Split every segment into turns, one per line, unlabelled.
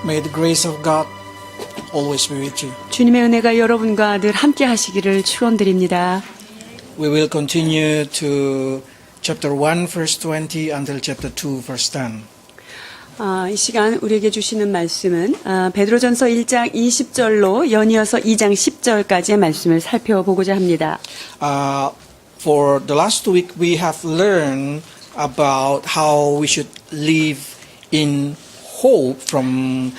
May the grace of God always be with you.
주님의 은혜가 여러분과 늘 함께 하시기를 축원드립니다.
We will continue to chapter 1 verse 20 until chapter 2 verse 10.
이 시간 우리에게 주시는 말씀은 베드로전서 1장 20절로 연이어서 2장 10절까지의 말씀을 살펴보고자 합니다.
For the last week we have learned about how we should live in hope from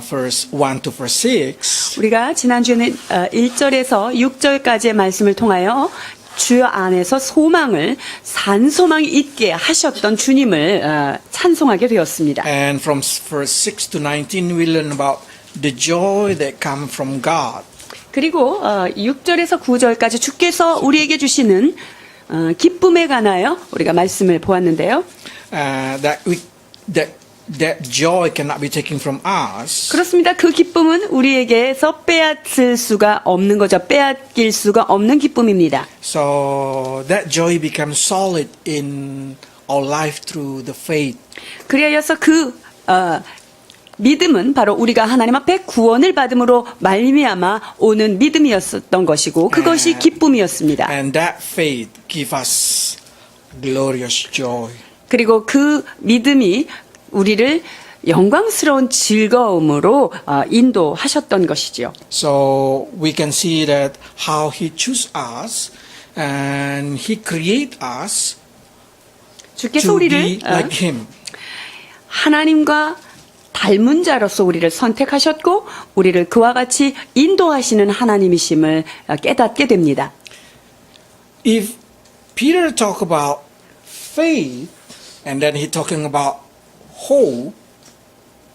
verse 1 to verse 6.
우리가 지난주에는 1절에서 6절까지의 말씀을 통하여 주 안에서 소망을 산소망이 있게 하셨던 주님을 찬송하게 되었습니다.
And from verse 6 to 19 we learn about the joy that comes from God.
그리고 6절에서 9절까지 주께서 우리에게 주시는 기쁨에 관하여 우리가 말씀을 보았는데요.
That joy cannot be taken from us.
그렇습니다. 그 기쁨은 우리에게서 빼앗을 수가 없는 거죠. 빼앗길 수가 없는 기쁨입니다.
So that joy becomes solid in our life through the faith.
그리하여서 그 믿음은 바로 우리가 하나님 앞에 구원을 받음으로 말미암아 오는 믿음이었던 것이고 그것이 기쁨이었습니다.
And that faith gives us glorious joy.
그리고 그 믿음이 우리를 영광스러운 즐거움으로 인도하셨던 것이지요.
So we can see that how He chose us and He create us
주께서
to
우리를
be like Him.
하나님과 닮은 자로서 우리를 선택하셨고 우리를 그와 같이 인도하시는 하나님이심을 깨닫게 됩니다.
If Peter talk about faith and then he talking about hope,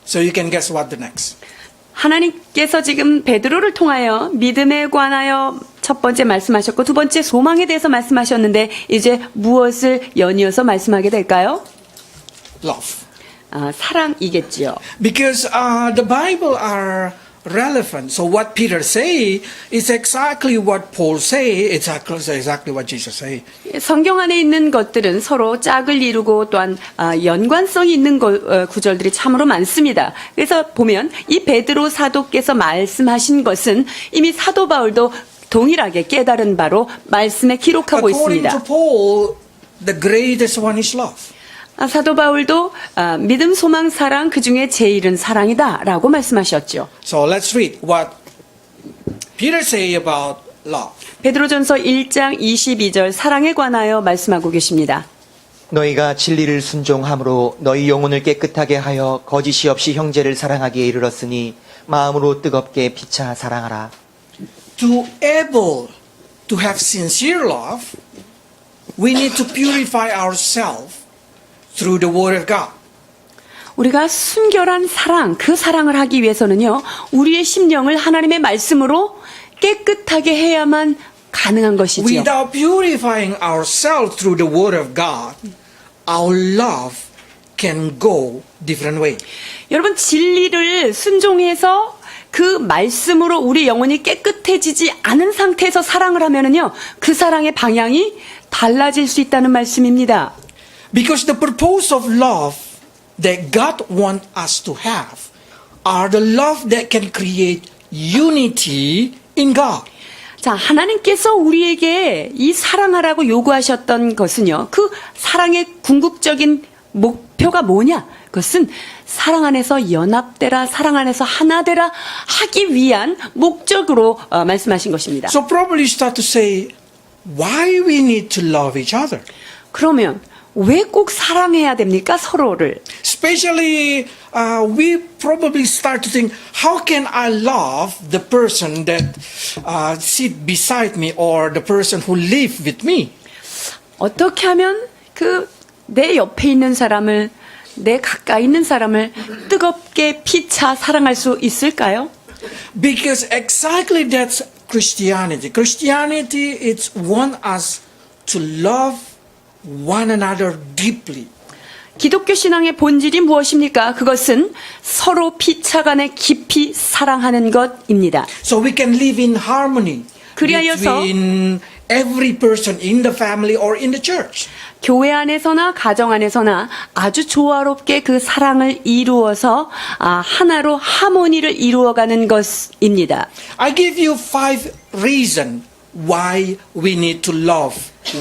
so you can guess what the next.
하나님께서 지금 베드로를 통하여 믿음에 관하여 첫 번째 말씀하셨고 두 번째 소망에 대해서 말씀하셨는데 이제 무엇을 연이어서 말씀하게 될까요?
Love.
사랑이겠지요.
Because the Bible are relevant. So what Peter say is exactly what Paul say. It's exactly what Jesus say.
성경 안에 있는 것들은 서로 짝을 이루고 또한 연관성이 있는 구절들이 참으로 많습니다. 그래서 보면 이 베드로 사도께서 말씀하신 것은 이미 사도 바울도 동일하게 깨달은 바로 말씀에 기록하고
According
있습니다.
to Paul, the greatest one is love.
사도 바울도 믿음, 소망, 사랑 그 중에 제일은 사랑이다라고 말씀하셨죠.
So let's read what Peter say about love.
베드로전서 1장 22절 사랑에 관하여 말씀하고 계십니다.
너희가 진리를 순종함으로 너희 영혼을 깨끗하게 하여 거짓이 없이 형제를 사랑하기에 이르렀으니 마음으로 뜨겁게 피차 사랑하라.
To able to have sincere love, we need to purify ourselves through the word of God.
우리가 순결한 사랑, 그 사랑을 하기 위해서는요, 우리의 심령을 하나님의 말씀으로 깨끗하게 해야만 가능한 것이지요.
Without purifying ourselves through the word of God, our love can go different way.
여러분, 진리를 순종해서 그 말씀으로 우리 영혼이 깨끗해지지 않은 상태에서 사랑을 하면은요, 그 사랑의 방향이 달라질 수 있다는 말씀입니다.
Because the purpose of love that God wants us to have are the love that can create unity in God.
자, 하나님께서 우리에게 이 사랑하라고 요구하셨던 것은요, 그 사랑의 궁극적인 목표가 뭐냐? 그것은 사랑 안에서 연합되라, 사랑 안에서 하나 되라 하기 위한 목적으로 말씀하신 것입니다.
So probably you start to say, why we need to love each other?
그러면 왜 꼭 사랑해야 됩니까? 서로를.
Especially, we probably start to think, how can I love the person that sit beside me or the person who live with me?
어떻게 하면 그 내 옆에 있는 사람을, 내 가까이 있는 사람을 뜨겁게 피차 사랑할 수 있을까요?
Because exactly that's Christianity. Christianity is want us to love one another deeply.
기독교 신앙의 본질이 무엇입니까? 그것은 서로 피차간에 깊이 사랑하는 것입니다.
So we can live in harmony
그리하여서
between every person in the family or in the church.
교회 안에서나 가정 안에서나 아주 조화롭게 그 사랑을 이루어서 하나로 하모니를 이루어가는 것입니다.
I give you 5 reasons why we need to love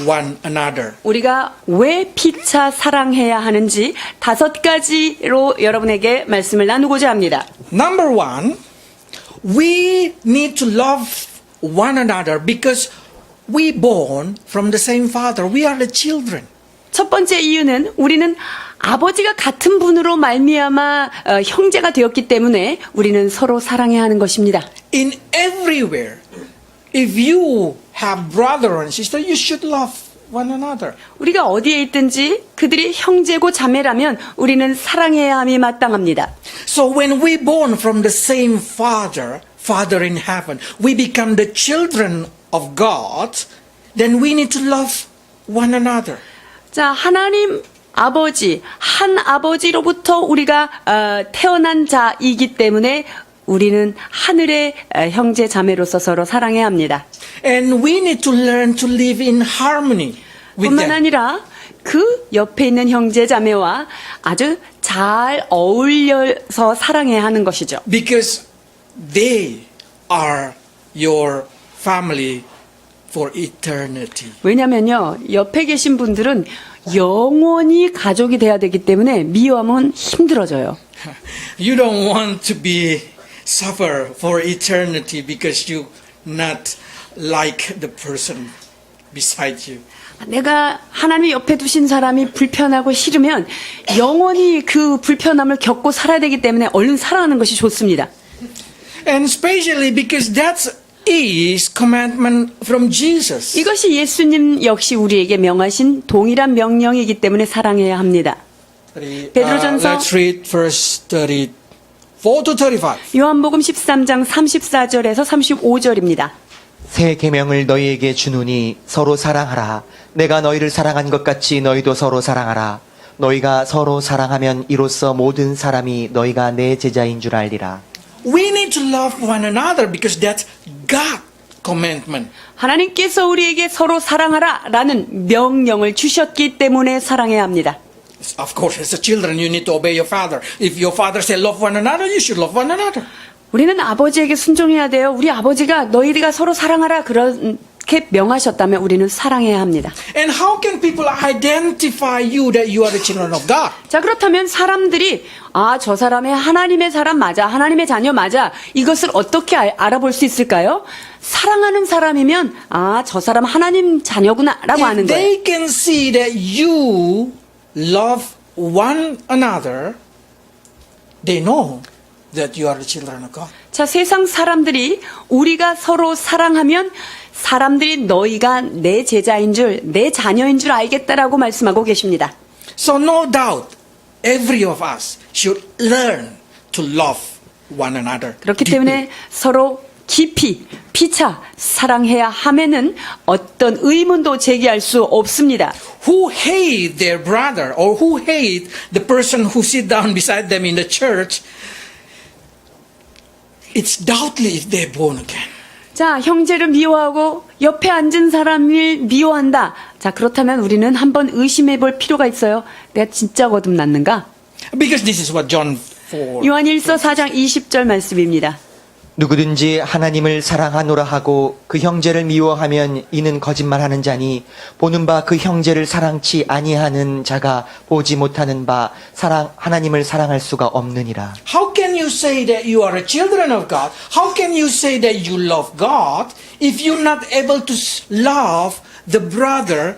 one another.
우리가 왜 피차 사랑해야 하는지 5가지로 여러분에게 말씀을 나누고자 합니다.
Number 1, we need to love one another because we born from the same father. We are the children.
첫 번째 이유는 우리는 아버지가 같은 분으로 말미암아 형제가 되었기 때문에 우리는 서로 사랑해야 하는 것입니다.
In everywhere, if you have brother and sister, you should love one another.
우리가 어디에 있든지 그들이 형제고 자매라면 우리는 사랑해야 함이 마땅합니다.
So when we born from the same father, Father in heaven, we become the children of God, then we need to love one another.
자, 하나님 아버지, 한 아버지로부터 우리가 태어난 자이기 때문에 우리는 하늘의 형제 자매로서 서로 사랑해야 합니다.
And we need to learn to live in harmony with
뿐만
them.
아니라 그 옆에 있는 형제 자매와 아주 잘 어울려서 사랑해야 하는 것이죠.
Because they are your family for eternity.
왜냐면요, 옆에 계신 분들은 영원히 가족이 돼야 되기 때문에 미워하면 힘들어져요.
You don't want to be suffer for eternity because you not like the person beside you.
내가 하나님 옆에 두신 사람이 불편하고 싫으면 영원히 그 불편함을 겪고 살아야 되기 때문에 얼른 사랑하는 것이 좋습니다.
And especially because that is commandment from Jesus.
이것이 예수님 역시 우리에게 명하신 동일한 명령이기 때문에 사랑해야 합니다. 베드로전서
Let's read verse 34 to 35.
요한복음 13장 34절에서 35절입니다.
새 계명을 너희에게 주노니 서로 사랑하라. 내가 너희를 사랑한 것 같이 너희도 서로 사랑하라. 너희가 서로 사랑하면 이로써 모든 사람이 너희가 내 제자인 줄 알리라.
We need to love one another because that's God's commandment.
하나님께서 우리에게 서로 사랑하라 라는 명령을 주셨기 때문에 사랑해야 합니다.
Of course, as a children, you need to obey your father. If your father said love one another, you should love one another.
우리는 아버지에게 순종해야 돼요. 우리 아버지가 너희가 서로 사랑하라 그렇게 명하셨다면 우리는 사랑해야 합니다.
And how can people identify you that you are the children of God?
자, 그렇다면 사람들이 저 사람이 하나님의 사람 맞아, 하나님의 자녀 맞아, 이것을 어떻게 알아볼 수 있을까요? 사랑하는 사람이면 저 사람 하나님 자녀구나 라고 아는
If
거예요.
they can see that you love one another, they know that you are the children of God.
자, 세상 사람들이 우리가 서로 사랑하면 사람들이 너희가 내 제자인 줄, 내 자녀인 줄 알겠다라고 말씀하고 계십니다.
So no doubt, every of us should learn to love one another.
그렇기
deeply.
때문에 서로 깊이 피차 사랑해야 함에는 어떤 의문도 제기할 수 없습니다.
Who hate their brother or who hate the person who sit down beside them in the church, it's doubtly if they're born again.
자, 형제를 미워하고 옆에 앉은 사람을 미워한다. 자, 그렇다면 우리는 한번 의심해 볼 필요가 있어요. 내가 진짜 거듭났는가?
Because this is what John 4.
요한일서 4장 20절 말씀입니다.
누구든지 하나님을 사랑하노라 하고 그 형제를 미워하면 이는 거짓말하는 자니 보는 바 그 형제를 사랑치 아니하는 자가 보지 못하는 바 하나님을 사랑할 수가 없느니라.
How can you say that you are a children of God? How can you say that you love God if you're not able to love the brother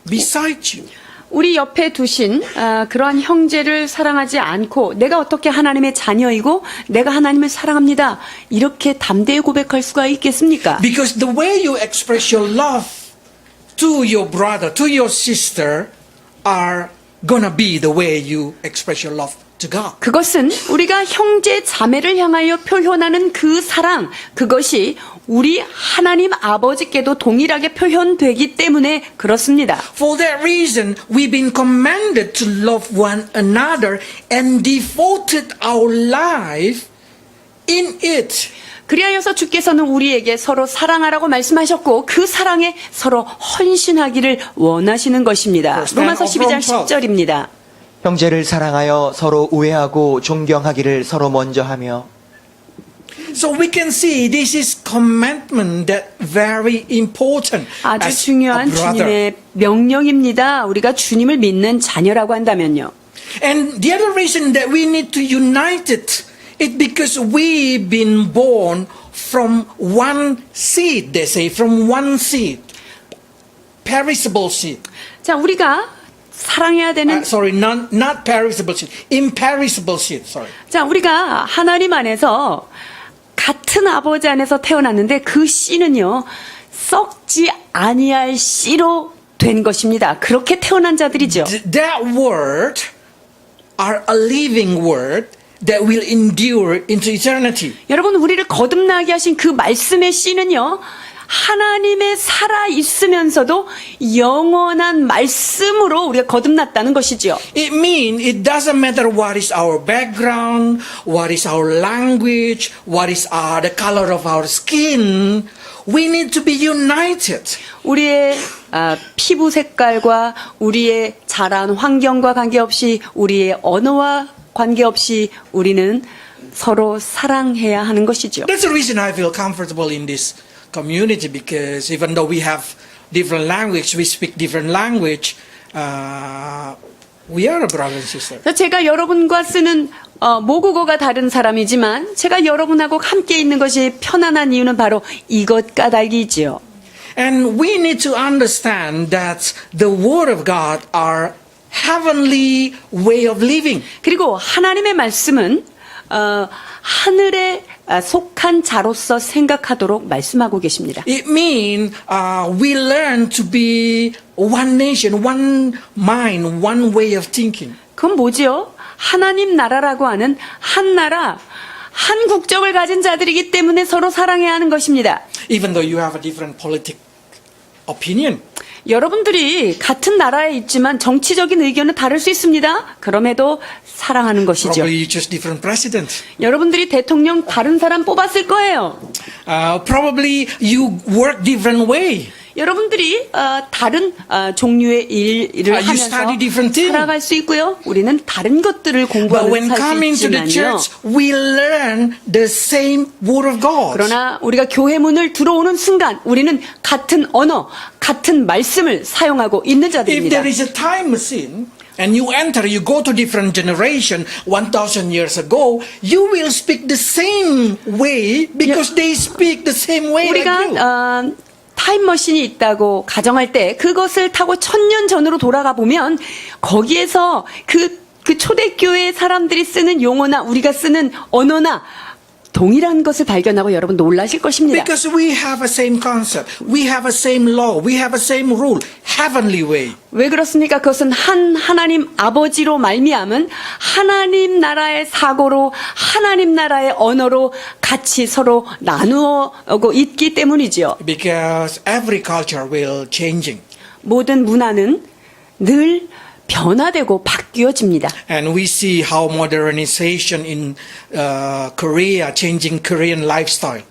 beside you?
우리 옆에 두신 그러한 형제를 사랑하지 않고 내가 어떻게 하나님의 자녀이고 내가 하나님을 사랑합니다. 이렇게 담대히 고백할 수가 있겠습니까?
Because the way you express your love to your brother, to your sister, are gonna be the way you express your love to God.
그것은 우리가 형제 자매를 향하여 표현하는 그 사랑, 그것이 우리 하나님 아버지께도 동일하게 표현되기 때문에 그렇습니다.
For that reason, we've been commanded to love one another and devoted our life in it.
그리하여서 주께서는 우리에게 서로 사랑하라고 말씀하셨고 그 사랑에 서로 헌신하기를 원하시는 것입니다.
Verse 10
로마서
of Romans
12장 10절입니다.
형제를 사랑하여 서로 우애하고 존경하기를 서로 먼저 하며.
So we can see this is commandment that very important
아주
as a
중요한
brother.
주님의 명령입니다. 우리가 주님을 믿는 자녀라고 한다면요.
And the other reason that we need to unite it is because we've been born from one seed, they say, from one seed. Perishable seed.
자, 우리가 사랑해야 되는
Sorry, not perishable seed. Imperishable seed, sorry.
자, 우리가 하나님 안에서 같은 아버지 안에서 태어났는데 그 씨는요, 썩지 아니할 씨로 된 것입니다. 그렇게 태어난 자들이죠.
That word are a living word that will endure into eternity.
여러분, 우리를 거듭나게 하신 그 말씀의 씨는요, 하나님의 살아 있으면서도 영원한 말씀으로 우리가 거듭났다는 것이죠.
It means it doesn't matter what is our background, what is our language, what is the color of our skin. We need to be united.
우리의 피부 색깔과 우리의 자란 환경과 관계없이 우리의 언어와 관계없이 우리는 서로 사랑해야 하는 것이죠.
That's the reason I feel comfortable in this community, because even though we have different language, we speak different language, we are a brother and sister.
제가 여러분과 쓰는 모국어가 다른 사람이지만 제가 여러분하고 함께 있는 것이 편안한 이유는 바로 이것 까닭이지요.
And we need to understand that the Word of God are heavenly way of living.
그리고 하나님의 말씀은 하늘에 속한 자로서 생각하도록 말씀하고 계십니다.
It means we learn to be one nation, one mind, one way of thinking.
그건 뭐지요? 하나님 나라라고 하는 한 나라, 한 국적을 가진 자들이기 때문에 서로 사랑해야 하는 것입니다.
Even though you have a different politic opinion.
여러분들이 같은 나라에 있지만 정치적인 의견은 다를 수 있습니다. 그럼에도 사랑하는 것이죠.
Probably you choose different president.
여러분들이 대통령 다른 사람 뽑았을 거예요.
Probably you work different way.
여러분들이 다른 종류의 일을
You
하면서
study different thing.
살아갈 수 있고요. 우리는 다른 것들을
But
공부하면서
when
살 수
coming to the
있지만요.
church, we learn the same Word of God.
그러나 우리가 교회 문을 들어오는 순간 우리는 같은 언어, 같은 말씀을 사용하고 있는
If
자들입니다.
there is a time machine, and you enter, you go to different generation 1,000 years ago, you will speak the same way because they speak the same way like you.
우리가 타임머신이 있다고 가정할 때 그것을 타고 1000년 전으로 돌아가 보면 거기에서 그 초대교회 사람들이 쓰는 용어나 우리가 쓰는 언어나 동일한 것을 발견하고 여러분 놀라실 것입니다.
Because we have a same concept, we have a same law, we have a same rule, heavenly way.
왜 그렇습니까? 그것은 한 하나님 아버지로 말미암은 하나님 나라의 사고로 하나님 나라의 언어로 같이 서로 나누어고 있기 때문이죠.
Because every culture will changing.
모든 문화는 늘 변화되고 바뀌어집니다.
And we see how modernization in Korea changing Korean lifestyle.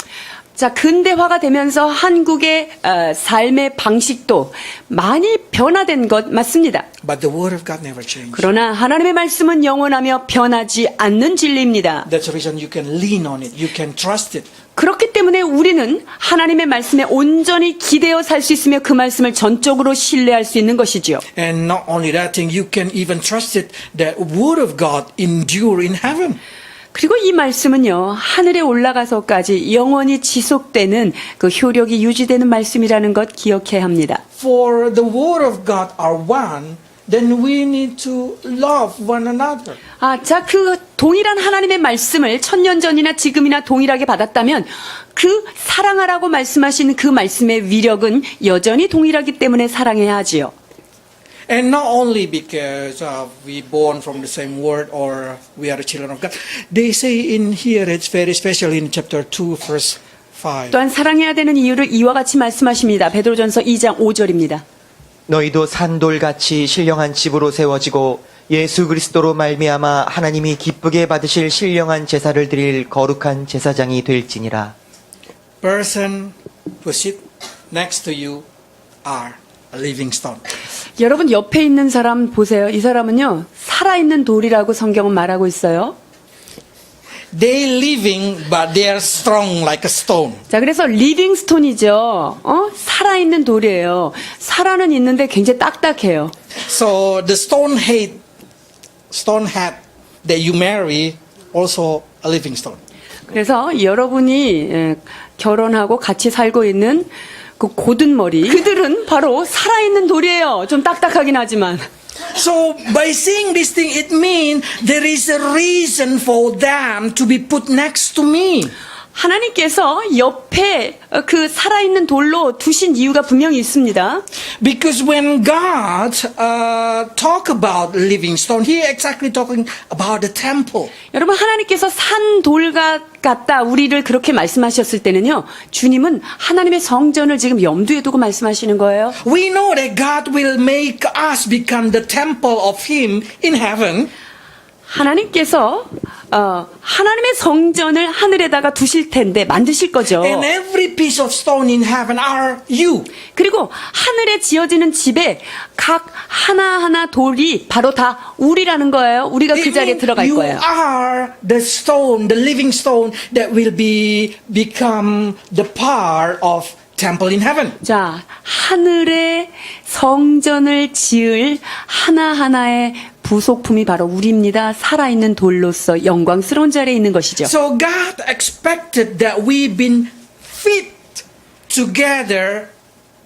자, 근대화가 되면서 한국의 삶의 방식도 많이 변화된 것 맞습니다.
But the word of God never changes.
그러나 하나님의 말씀은 영원하며 변하지 않는 진리입니다.
That's the reason you can lean on it. You can trust it.
그렇기 때문에 우리는 하나님의 말씀에 온전히 기대어 살 수 있으며 그 말씀을 전적으로 신뢰할 수 있는 것이지요.
And not only that thing, you can even trust it that word of God endure in heaven.
그리고 이 말씀은요, 하늘에 올라가서까지 영원히 지속되는 그 효력이 유지되는 말씀이라는 것 기억해야 합니다.
For the word of God are one, then we need to love one another.
자, 그 동일한 하나님의 말씀을 1000년 전이나 지금이나 동일하게 받았다면 그 사랑하라고 말씀하시는 그 말씀의 위력은 여전히 동일하기 때문에 사랑해야 하지요.
And not only because we born from the same word or we are the children of God. They say in here, it's very special in chapter 2, verse 5.
또한 사랑해야 되는 이유를 이와 같이 말씀하십니다. 베드로전서 2장 5절입니다.
너희도 산돌같이 신령한 집으로 세워지고 예수 그리스도로 말미암아 하나님이 기쁘게 받으실 신령한 제사를 드릴 거룩한 제사장이 될지니라.
person who sit next to you are a living stone.
여러분 옆에 있는 사람 보세요. 이 사람은요. 살아있는 돌이라고 성경은 말하고 있어요.
They living, but they are strong like a stone.
자, 그래서 리빙스톤이죠. 살아있는 돌이에요. 살아는 있는데 굉장히 딱딱해요.
So the stone head that you marry also a living stone.
그래서 여러분이 결혼하고 같이 살고 있는 그 고든 머리, 그들은 바로 살아있는 돌이에요. 좀 딱딱하긴 하지만.
So by saying this thing, it means there is a reason for them to be put next to me.
하나님께서 옆에 그 살아있는 돌로 두신 이유가 분명히 있습니다.
Because when God talk about living stone, He exactly talking about the temple.
여러분 하나님께서 산 돌과 같다 우리를 그렇게 말씀하셨을 때는요. 주님은 하나님의 성전을 지금 염두에 두고 말씀하시는 거예요.
We know that God will make us become the temple of Him in heaven.
하나님께서 하나님의 성전을 하늘에다가 두실 텐데 만드실 거죠.
And every piece of stone in heaven are you.
그리고 하늘에 지어지는 집에 각 하나하나 돌이 바로 다 우리라는 거예요. 우리가 그
It
자리에
means
들어갈
you
거예요.
are the stone, the living stone that will become the part of temple in heaven.
자, 하늘에 성전을 지을 하나하나의 부속품이 바로 우리입니다. 살아있는 돌로서 영광스러운 자리에 있는 것이죠.
So God expected that we've been fit together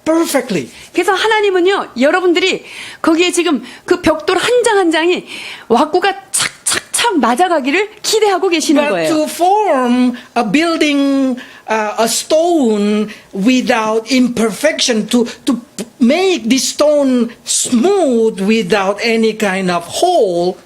perfectly.
그래서 하나님은요, 여러분들이 거기에 지금 그 벽돌 한 장 한 장이 왁구가 착착착 맞아가기를 기대하고 계시는
But
거예요.
to form a building, a stone without imperfection, to make this stone smooth without any kind of hole,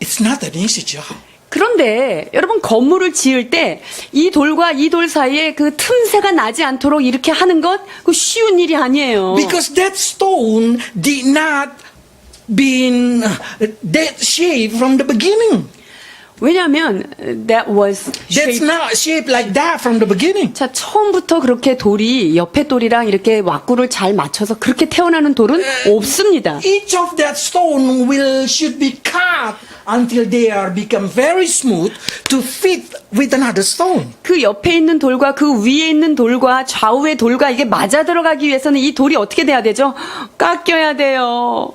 it's not an easy job.
그런데 여러분 건물을 지을 때 이 돌과 이 돌 사이에 그 틈새가 나지 않도록 이렇게 하는 것 그 쉬운 일이 아니에요.
Because that stone did not been that shape from the beginning.
왜냐하면 that was
That's
shaped.
not shaped like that from the beginning.
자, 처음부터 그렇게 돌이 옆에 돌이랑 이렇게 왁구를 잘 맞춰서 그렇게 태어나는 돌은 없습니다.
Each of that stone should be cut until they are become very smooth to fit with another stone.
그 옆에 있는 돌과 그 위에 있는 돌과 좌우의 돌과 이게 맞아 들어가기 위해서는 이 돌이 어떻게 돼야 되죠? 깎여야 돼요.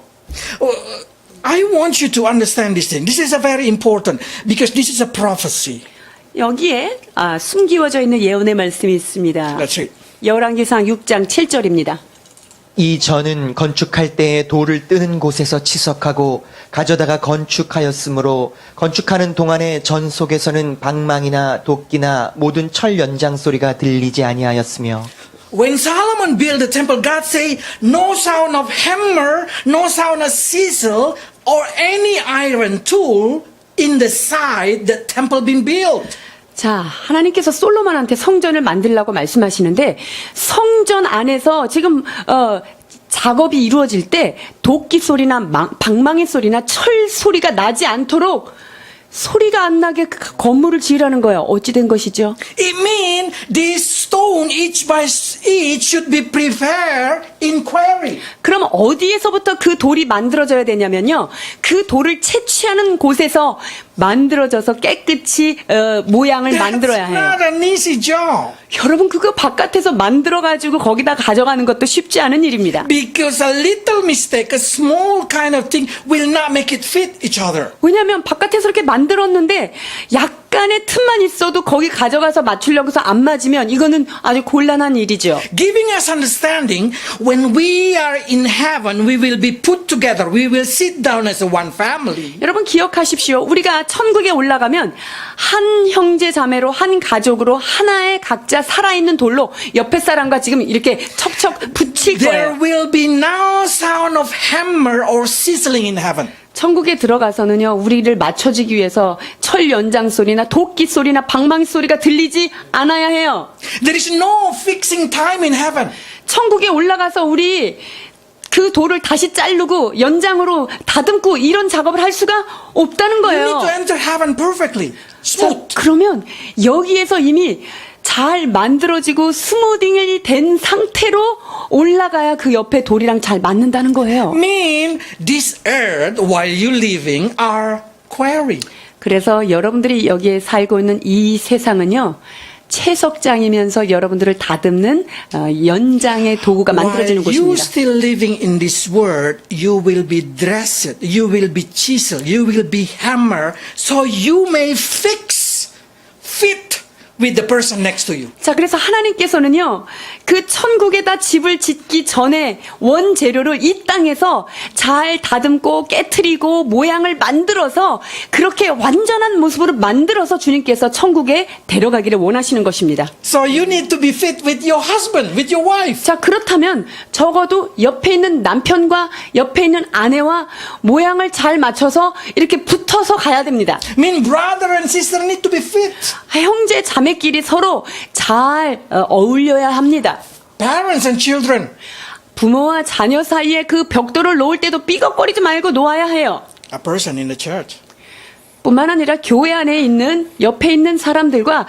I want you to understand this thing. This is a very important because this is a prophecy.
여기에 숨기워져 있는 예언의 말씀이 있습니다.
That's it.
열왕기상 6장 7절입니다.
이 전은 건축할 때에 돌을 뜨는 곳에서 치석하고 가져다가 건축하였으므로 건축하는 동안에 전 속에서는 방망이나 도끼나 모든 철 연장 소리가 들리지 아니하였으며
When Solomon built the temple, God said, no sound of hammer, no sound of chisel, or any iron tool in the side the temple been built.
자, 하나님께서 솔로몬한테 성전을 만들라고 말씀하시는데 성전 안에서 지금 작업이 이루어질 때 도끼 소리나 방망이 소리나 철 소리가 나지 않도록 소리가 안 나게 그 건물을 지으라는 거예요. 어찌 된 것이죠?
It means this stone each by each should be prepared in quarry.
그럼 어디에서부터 그 돌이 만들어져야 되냐면요. 그 돌을 채취하는 곳에서 만들어져서 깨끗이 모양을 만들어야
That's
해요.
not an easy job.
여러분 그거 바깥에서 만들어가지고 거기다 가져가는 것도 쉽지 않은 일입니다.
Because a little mistake, a small kind of thing will not make it fit each other.
왜냐하면 바깥에서 이렇게 만들었는데 약간의 틈만 있어도 거기 가져가서 맞추려고 해서 안 맞으면 이거는 아주 곤란한 일이죠.
Giving us understanding, when we are in heaven, we will be put together. We will sit down as a one family.
여러분 기억하십시오. 우리가 천국에 올라가면 한 형제 자매로 한 가족으로 하나의 각자 살아있는 돌로 옆에 사람과 지금 이렇게 척척 붙일
There
거예요.
will be no sound of hammer or sizzling in heaven.
천국에 들어가서는요, 우리를 맞춰주기 위해서 철 연장 소리나 도끼 소리나 방망이 소리가 들리지 않아야 해요.
There is no fixing time in heaven.
천국에 올라가서 우리 그 돌을 다시 자르고 연장으로 다듬고 이런 작업을 할 수가 없다는
You need
거예요.
to enter heaven perfectly,
자,
smooth.
그러면 여기에서 이미 잘 만들어지고 스무딩이 된 상태로 올라가야 그 옆에 돌이랑 잘 맞는다는 거예요.
Mean this earth while you living are quarry.
그래서 여러분들이 여기에 살고 있는 이 세상은요, 채석장이면서 여러분들을 다듬는 연장의 도구가 만들어지는
While you
곳입니다.
still living in this world, you will be dressed, you will be chiseled, you will be hammered, so you may fit with the person next to you.
자, 그래서 하나님께서는요, 그 천국에다 집을 짓기 전에 원재료를 이 땅에서 잘 다듬고 깨트리고 모양을 만들어서 그렇게 완전한 모습으로 만들어서 주님께서 천국에 데려가기를 원하시는 것입니다.
So you need to be fit with your husband, with your wife.
자, 그렇다면 적어도 옆에 있는 남편과 옆에 있는 아내와 모양을 잘 맞춰서 이렇게 붙어서 가야 됩니다.
Mean brother and sister need to be fit.
형제 자매끼리 서로 잘 어울려야 합니다.
Parents and children.
부모와 자녀 사이에 그 벽돌을 놓을 때도 삐걱거리지 말고 놓아야 해요.
A person in the church.
뿐만 아니라 교회 안에 있는 옆에 있는 사람들과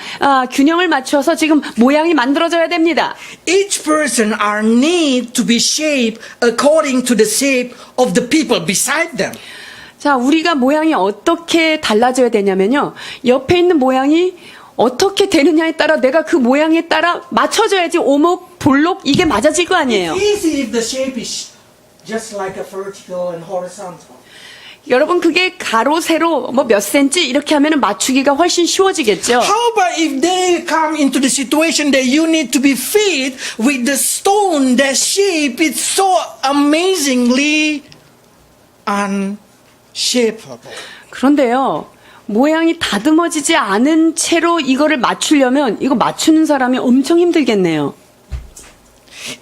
균형을 맞춰서 지금 모양이 만들어져야 됩니다.
Each person are need to be shaped according to the shape of the people beside them.
자, 우리가 모양이 어떻게 달라져야 되냐면요. 옆에 있는 모양이 어떻게 되느냐에 따라 내가 그 모양에 따라 맞춰줘야지 오목, 볼록 이게 맞아질 거 아니에요.
It's easy if the shape is just like a vertical and horizontal.
여러분 그게 가로, 세로 뭐 몇 센치 이렇게 하면 맞추기가 훨씬 쉬워지겠죠.
How about if they come into the situation that you need to be fit with the stone, that shape is so amazingly unshapeable.
그런데요. 모양이 다듬어지지 않은 채로 이거를 맞추려면 이거 맞추는 사람이 엄청 힘들겠네요.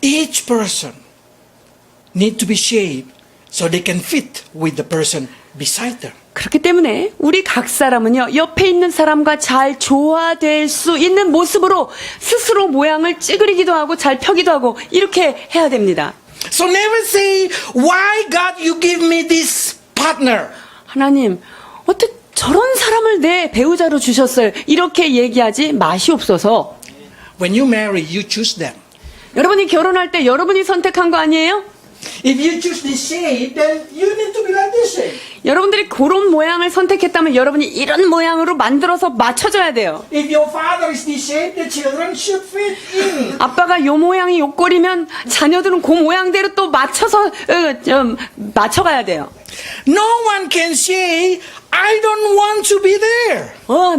Each person need to be shaped so they can fit with the person beside them.
그렇기 때문에 우리 각 사람은요. 옆에 있는 사람과 잘 조화될 수 있는 모습으로 스스로 모양을 찌그리기도 하고 잘 펴기도 하고 이렇게 해야 됩니다.
So never say, why God you give me this partner?
하나님, 어떻게 저런 사람을 내 배우자로 주셨어요? 이렇게 얘기하지 마시옵소서.
When you marry, you choose them.
여러분이 결혼할 때 여러분이 선택한 거 아니에요?
If you choose this shape, then you need to be like this shape.
여러분들이 그런 모양을 선택했다면 여러분이 이런 모양으로 만들어서 맞춰줘야 돼요.
If your father is this shape, the children should fit in.
아빠가 요 모양이 요 꼴이면 자녀들은 그 모양대로 또 맞춰서 맞춰가야 돼요.
No one can say, I don't want to be there.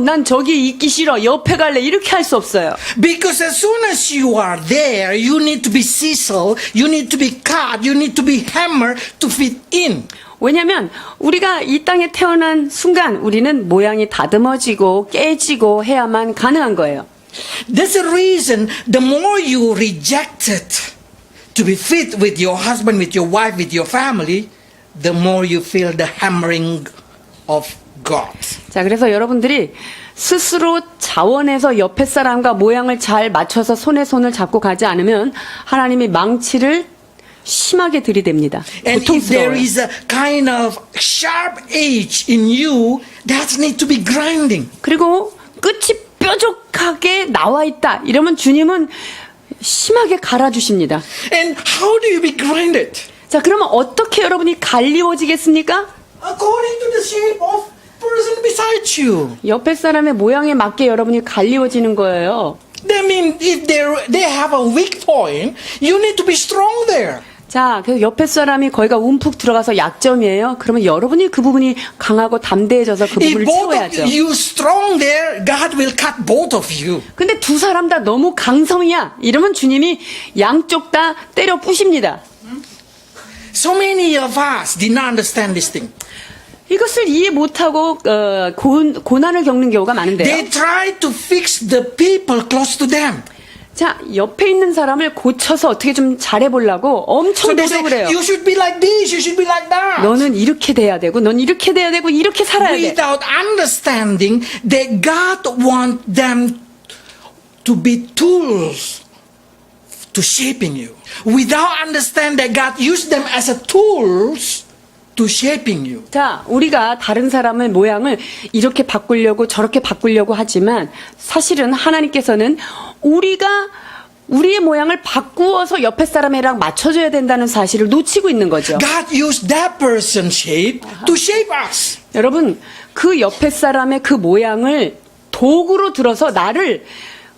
난 저기 있기 싫어. 옆에 갈래. 이렇게 할 수 없어요.
Because as soon as you are there, you need to be chiseled, you need to be cut, you need to be hammered to fit in.
왜냐면 우리가 이 땅에 태어난 순간 우리는 모양이 다듬어지고 깨지고 해야만 가능한 거예요.
That's the reason the more you reject it to be fit with your husband, with your wife, with your family, the more you feel the hammering of God.
자, 그래서 여러분들이 스스로 자원해서 옆에 사람과 모양을 잘 맞춰서 손에 손을 잡고 가지 않으면 하나님이 망치를 심하게 들이댑니다.
And if there
고통스러워요.
is a kind of sharp edge in you, that need to be grinding.
그리고 끝이 뾰족하게 나와 있다. 이러면 주님은 심하게 갈아주십니다.
And how do you be grinded?
자, 그러면 어떻게 여러분이 갈리워지겠습니까?
According to the shape of person beside you.
옆에 사람의 모양에 맞게 여러분이 갈리워지는 거예요.
That means if they have a weak point, you need to be strong there.
자, 그 옆에 사람이 거기가 움푹 들어가서 약점이에요. 그러면 여러분이 그 부분이 강하고 담대해져서 그
If
부분을
both of
채워야죠.
you strong there, God will cut both of you.
근데 두 사람 다 너무 강성이야. 이러면 주님이 양쪽 다 때려 부십니다.
So many of us did not understand this thing.
이것을 이해 못하고 고난을 겪는 경우가 많은데요.
They try to fix the people close to them.
자, 옆에 있는 사람을 고쳐서 어떻게 좀 잘해보려고 엄청
So they say,
노력을 해요.
you should be like this, you should be like that.
너는 이렇게 돼야 되고, 넌 이렇게 돼야 되고, 이렇게 살아야 돼.
Without understanding that God wants them to be tools to shaping you. Without understanding that God used them as a tools to shaping you.
자, 우리가 다른 사람의 모양을 이렇게 바꾸려고 저렇게 바꾸려고 하지만 사실은 하나님께서는 우리의 모양을 바꾸어서 옆에 사람이랑 맞춰줘야 된다는 사실을 놓치고 있는 거죠.
God used that person's shape to shape us.
여러분, 그 옆에 사람의 그 모양을 도구로 들어서 나를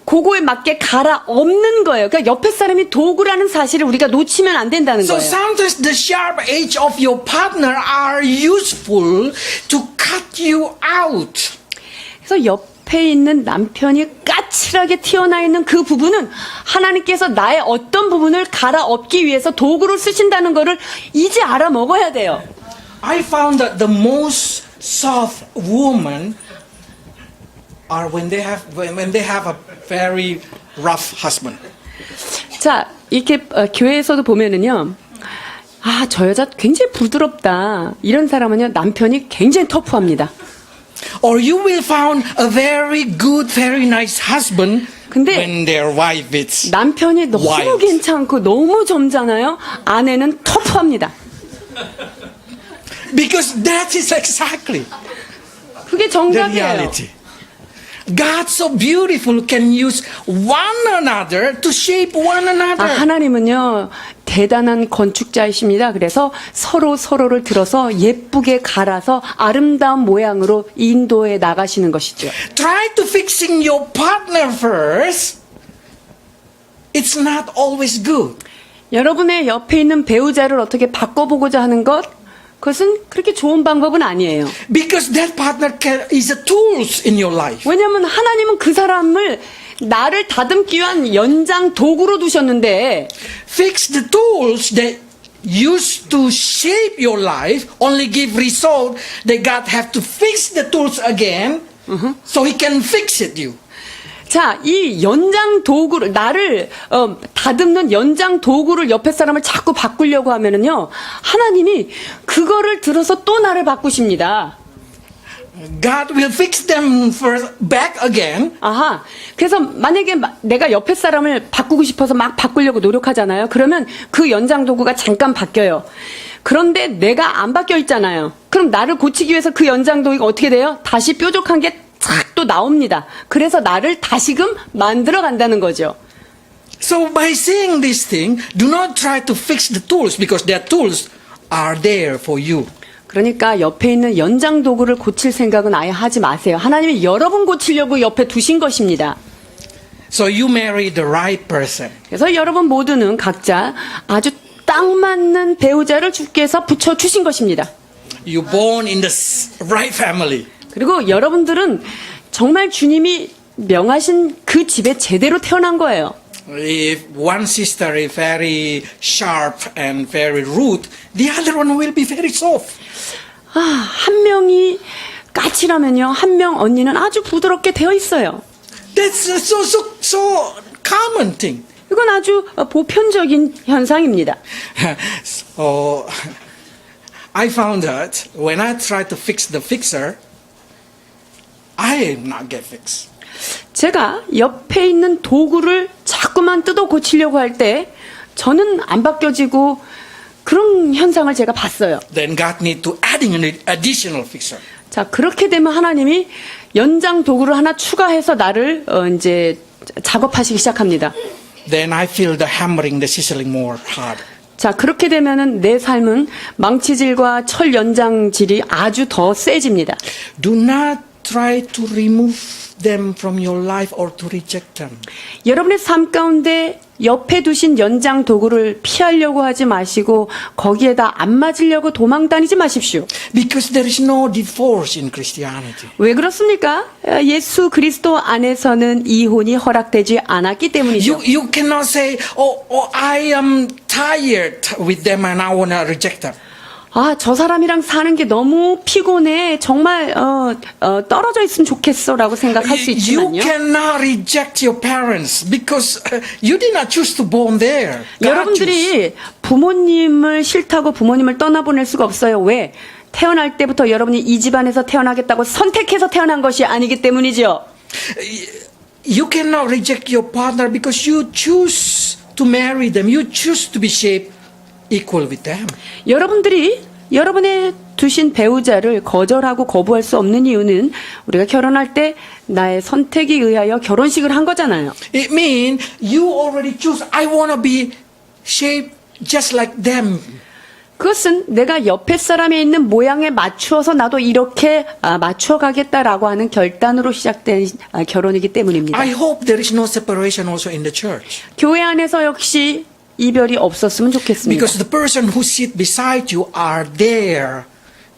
그거에 맞게 갈아엎는 거예요. 그러니까 옆에 사람이 도구라는 사실을 우리가 놓치면 안 된다는
So
거예요.
sometimes the sharp edge of your partner are useful to cut you out.
그래서 옆에 있는 남편이 까칠하게 튀어나 있는 그 부분은 하나님께서 나의 어떤 부분을 갈아엎기 위해서 도구로 쓰신다는 거를 이제 알아 먹어야 돼요.
I found that the most soft woman are when they have a very rough husband.
자, 이렇게 교회에서도 보면은요. 아, 저 여자 굉장히 부드럽다. 이런 사람은요, 남편이 굉장히 터프합니다.
Or you will find a very good, very nice husband
근데
when their wife is
남편이 너무
wild.
괜찮고 너무 젊잖아요. 아내는 터프합니다.
Because that is exactly
그게
the
정답이에요.
reality. God so beautiful can use one another to shape one another.
하나님은요, 대단한 건축자이십니다. 그래서 서로를 들어서 예쁘게 갈아서 아름다운 모양으로 인도해 나가시는 것이죠.
Try to fixing your partner first. It's not always good.
여러분의 옆에 있는 배우자를 어떻게 바꿔보고자 하는 것, 그것은 그렇게 좋은 방법은 아니에요.
Because that partner is a tools in your life.
왜냐하면 하나님은 그 사람을 나를 다듬기 위한 연장 도구로 두셨는데
Fix the tools that used to shape your life only give result that God have to fix the tools again so he can fix it you.
자, 이 연장 도구를 나를 다듬는 연장 도구를 옆에 사람을 자꾸 바꾸려고 하면은요. 하나님이 그거를 들어서 또 나를 바꾸십니다.
God will fix them first back again.
아하. 그래서 만약에 내가 옆에 사람을 바꾸고 싶어서 막 바꾸려고 노력하잖아요. 그러면 그 연장 도구가 잠깐 바뀌어요. 그런데 내가 안 바뀌어 있잖아요. 그럼 나를 고치기 위해서 그 연장 도구가 어떻게 돼요? 다시 뾰족한 게 착 또 나옵니다. 그래서 나를 다시금 만들어 간다는 거죠.
So by saying this thing, do not try to fix the tools because their tools are there for you.
그러니까 옆에 있는 연장 도구를 고칠 생각은 아예 하지 마세요. 하나님이 여러분 고치려고 옆에 두신 것입니다.
So you marry the right person.
그래서 여러분 모두는 각자 아주 딱 맞는 배우자를 주께서 붙여주신 것입니다.
You born in the right family.
그리고 여러분들은 정말 주님이 명하신 그 집에 제대로 태어난 거예요.
If one sister is very sharp and very rude, the other one will be very soft.
한 명이 까칠하면요, 한 명 언니는 아주 부드럽게 되어 있어요.
That's so common thing.
이건 아주 보편적인 현상입니다.
So I found that when I try to fix the fixer, I am not get fixed.
제가 옆에 있는 도구를 자꾸만 뜯어 고치려고 할 때 저는 안 바뀌어지고 그런 현상을 제가 봤어요.
Then God need to adding an additional fixer.
자, 그렇게 되면 하나님이 연장 도구를 하나 추가해서 나를 이제 작업하시기 시작합니다.
Then I feel the hammering, the sizzling more hard.
자, 그렇게 되면은 내 삶은 망치질과 철 연장질이 아주 더 세집니다.
Do not try to remove them from your life or to reject them.
여러분의 삶 가운데 옆에 두신 연장 도구를 피하려고 하지 마시고 거기에다 안 맞으려고 도망 다니지 마십시오.
Because there is no divorce in Christianity.
왜 그렇습니까? 예수 그리스도 안에서는 이혼이 허락되지 않았기 때문이죠.
You cannot say, oh, I am tired with them and I want to reject them.
아, 저 사람이랑 사는 게 너무 피곤해. 정말 떨어져 있으면 좋겠어라고 생각할 수
You
있지만요.
cannot reject your parents because you did not choose to born there. God chose.
여러분들이 부모님을 싫다고 부모님을 떠나보낼 수가 없어요. 왜? 태어날 때부터 여러분이 이 집안에서 태어나겠다고 선택해서 태어난 것이 아니기 때문이죠.
You cannot reject your partner because you choose to marry them. You choose to be shaped equal with them.
여러분들이 여러분의 두신 배우자를 거절하고 거부할 수 없는 이유는 우리가 결혼할 때 나의 선택에 의하여 결혼식을 한 거잖아요.
It means you already choose, I want to be shaped just like them.
그것은 내가 옆에 사람에 있는 모양에 맞추어서 나도 이렇게 맞춰 가겠다라고 하는 결단으로 시작된 결혼이기 때문입니다.
I hope there is no separation also in the church.
교회 안에서 역시 이별이 없었으면 좋겠습니다.
Because the person who sit beside you are there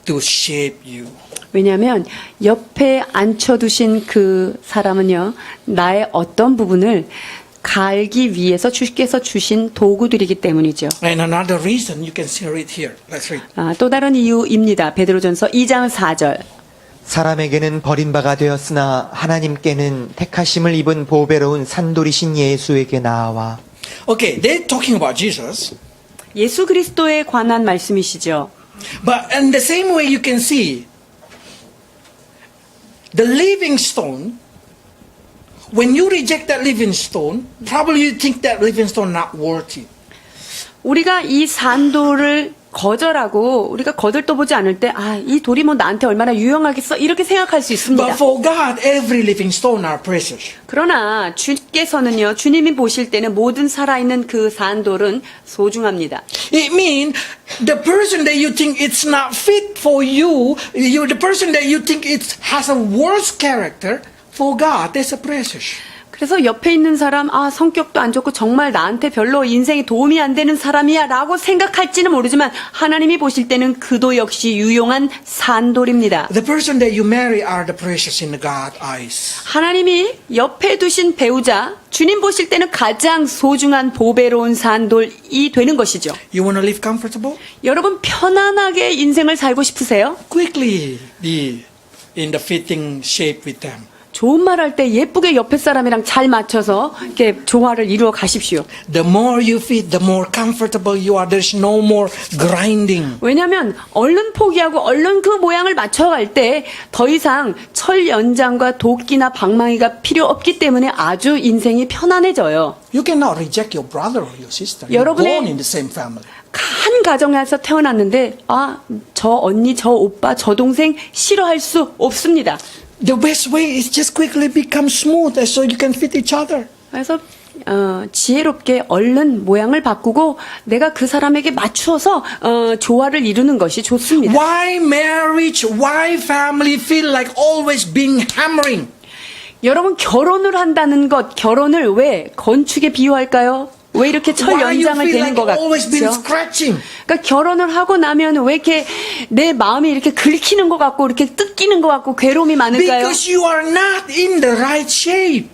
to shape you.
왜냐하면 옆에 앉혀두신 그 사람은요, 나의 어떤 부분을 갈기 위해서 주께서 주신 도구들이기 때문이죠.
And another reason you can see it here. Let's read.
또 다른 이유입니다. 베드로전서 2장 4절.
사람에게는 버림바가 되었으나 하나님께는 택하심을 입은 보배로운 산돌이신 예수에게 나아와.
Okay, they're talking about Jesus.
예수 그리스도에 관한 말씀이시죠.
But in the same way you can see the living stone, when you reject that living stone, probably you think that living stone not worthy.
우리가 이 산돌을 거절하고 우리가 거들떠보지 않을 때 이 돌이 뭐 나한테 얼마나 유용하겠어 이렇게 생각할 수 있습니다.
But for God, every living stone are precious.
그러나 주께서는요, 주님이 보실 때는 모든 살아있는 그 산돌은 소중합니다.
It means the person that you think it's not fit for you, the person that you think it has a worse character, for God, that's a precious.
그래서 옆에 있는 사람, 성격도 안 좋고 정말 나한테 별로 인생에 도움이 안 되는 사람이야 라고 생각할지는 모르지만 하나님이 보실 때는 그도 역시 유용한 산돌입니다.
The person that you marry are the precious in God's eyes.
하나님이 옆에 두신 배우자, 주님 보실 때는 가장 소중한 보배로운 산돌이 되는 것이죠.
You want to live comfortable?
여러분 편안하게 인생을 살고 싶으세요?
Quickly be in the fitting shape with them.
좋은 말 할 때 예쁘게 옆에 사람이랑 잘 맞춰서 이렇게 조화를 이루어 가십시오.
The more you fit, the more comfortable you are. There's no more grinding.
왜냐하면 얼른 포기하고 얼른 그 모양을 맞춰갈 때 더 이상 철 연장과 도끼나 방망이가 필요 없기 때문에 아주 인생이 편안해져요.
You cannot reject your brother or your sister. You're
여러분의
born in the same family.
한 가정에서 태어났는데 저 언니, 저 오빠, 저 동생 싫어할 수 없습니다.
The best way is just quickly become smooth so you can fit each other.
그래서 지혜롭게 얼른 모양을 바꾸고 내가 그 사람에게 맞추어서 조화를 이루는 것이 좋습니다.
Why marriage, why family feel like always being hammering?
여러분 결혼을 한다는 것, 결혼을 왜 건축에 비유할까요? 왜 이렇게 철
Why you
연장을
feel
되는
like
것
always been
같죠?
scratching?
그러니까 결혼을 하고 나면 왜 이렇게 내 마음이 이렇게 긁히는 것 같고 이렇게 뜯기는 것 같고 괴로움이 많을까요?
Because you are not in the right shape.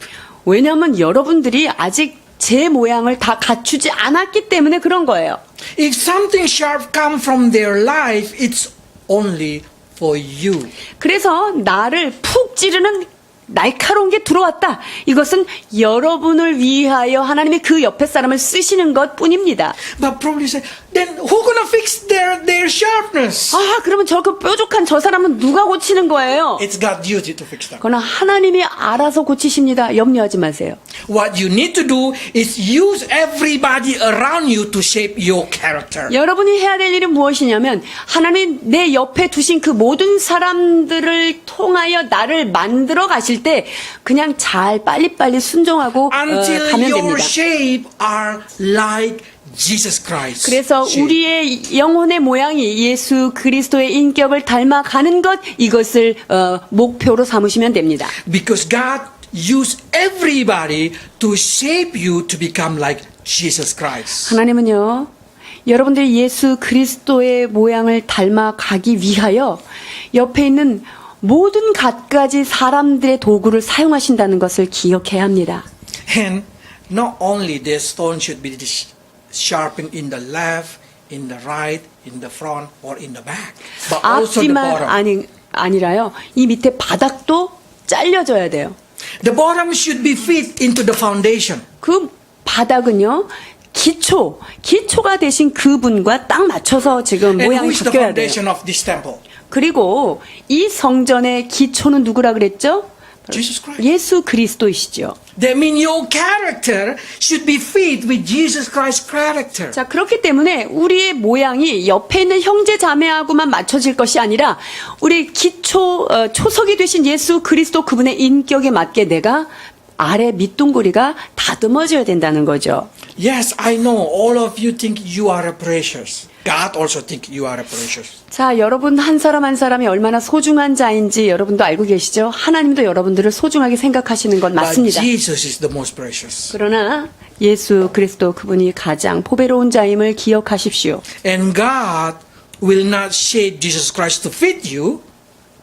왜냐하면 여러분들이 아직 제 모양을 다 갖추지 않았기 때문에 그런 거예요.
If something sharp come from their life, it's only for you.
그래서 나를 푹 찌르는 날카로운 게 들어왔다. 이것은 여러분을 위하여 하나님이 그 옆에 사람을 쓰시는 것 뿐입니다.
But probably say, then who gonna fix their sharpness?
그러면 저 그 뾰족한 저 사람은 누가 고치는 거예요?
It's God's duty to fix them.
그러나 하나님이 알아서 고치십니다. 염려하지 마세요.
What you need to do is use everybody around you to shape your character.
여러분이 해야 될 일은 무엇이냐면 하나님 내 옆에 두신 그 모든 사람들을 통하여 나를 만들어 가실 때 그냥 잘 빨리빨리 순종하고
Until
가면
your
됩니다.
shape are like Jesus Christ.
그래서
shape.
우리의 영혼의 모양이 예수 그리스도의 인격을 닮아가는 것, 이것을 목표로 삼으시면 됩니다.
Because God used everybody to shape you to become like Jesus Christ.
하나님은요, 여러분들이 예수 그리스도의 모양을 닮아가기 위하여 옆에 있는 모든 갖가지 사람들의 도구를 사용하신다는 것을 기억해야 합니다.
And not only the stone should be sharpened in the left, in the right, in the front, or in the back, but also the
앞뒤만
bottom.
아니라요, 이 밑에 바닥도 잘려져야 돼요.
The bottom should be fit into the foundation.
그 바닥은요, 기초가 되신 그분과 딱 맞춰서 지금
And who
모양이
is the
바뀌어야 돼요.
foundation of this temple?
그리고 이 성전의 기초는 누구라 그랬죠?
Jesus Christ.
예수 그리스도이시죠.
That means your character should be fit with Jesus Christ's character.
자, 그렇기 때문에 우리의 모양이 옆에 있는 형제 자매하고만 맞춰질 것이 아니라 우리 초석이 되신 예수 그리스도 그분의 인격에 맞게 내가 아래 밑둥고리가 다듬어져야 된다는 거죠.
Yes, I know all of you think you are precious. God also think you are precious.
자, 여러분 한 사람 한 사람이 얼마나 소중한 자인지 여러분도 알고 계시죠? 하나님도 여러분들을 소중하게 생각하시는 건
But
맞습니다.
Jesus is the most precious.
그러나 예수 그리스도 그분이 가장 보배로운 자임을 기억하십시오.
And God will not shape Jesus Christ to fit you.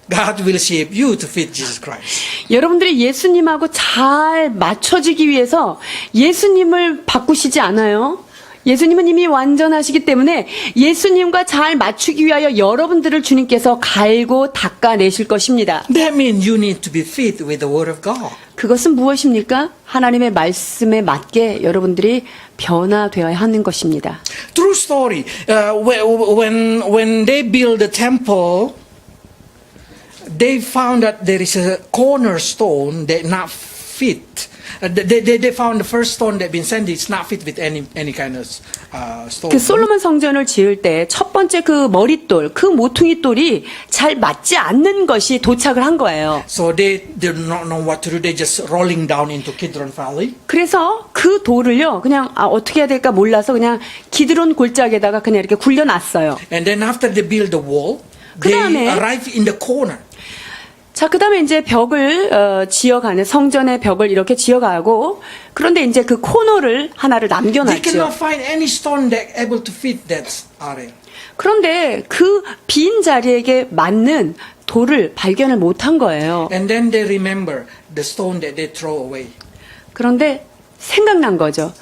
God will shape you to fit Jesus Christ.
여러분들이 예수님하고 잘 맞춰지기 위해서 예수님을 바꾸시지 않아요. 예수님은 이미 완전하시기 때문에 예수님과 잘 맞추기 위하여 여러분들을 주님께서 갈고 닦아내실 것입니다.
That means you need to be fit with the Word of God.
그것은 무엇입니까? 하나님의 말씀에 맞게 여러분들이 변화되어야 하는 것입니다.
True story. When they build the temple, they found that there is a cornerstone that not fit. They found the first stone that been sent. It's not fit with any kind of stone.
그 솔로몬 성전을 지을 때 첫 번째 그 머릿돌, 그 모퉁이 돌이 잘 맞지 않는 것이 도착을 한 거예요.
So they did not know what to do. They just rolling down into Kidron Valley.
그래서 그 돌을요, 그냥 어떻게 해야 될까 몰라서 그냥 기드론 골짜기에다가 그냥 이렇게 굴려놨어요.
And then after they build the wall,
그
they
다음에
arrive in the corner.
자, 그 다음에 이제 벽을 지어가는, 성전의 벽을 이렇게 지어가고, 그런데 이제 그 코너를 하나를
They
남겨놨죠.
cannot find any stone that able to fit that area.
그런데 그 빈 자리에게 맞는 돌을 발견을 못한 거예요.
And then they remember the stone that they throw away.
그런데 생각난 거죠.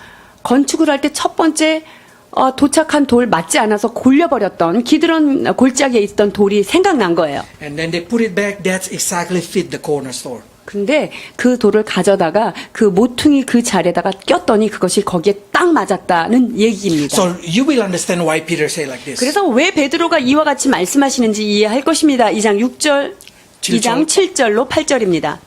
건축을 할 때 첫 번째 도착한 돌 맞지 않아서 골려버렸던 기드론 골짜기에 있던 돌이 생각난 거예요.
And then they put it back. That's exactly fit the cornerstone.
근데 그 돌을 가져다가 그 모퉁이 그 자리에다가 꼈더니 그것이 거기에 딱 맞았다는 얘기입니다.
So you will understand why Peter say like this.
그래서 왜 베드로가 이와 같이 말씀하시는지 이해할 것입니다. 2장 6절, 2장 7절로 8절입니다.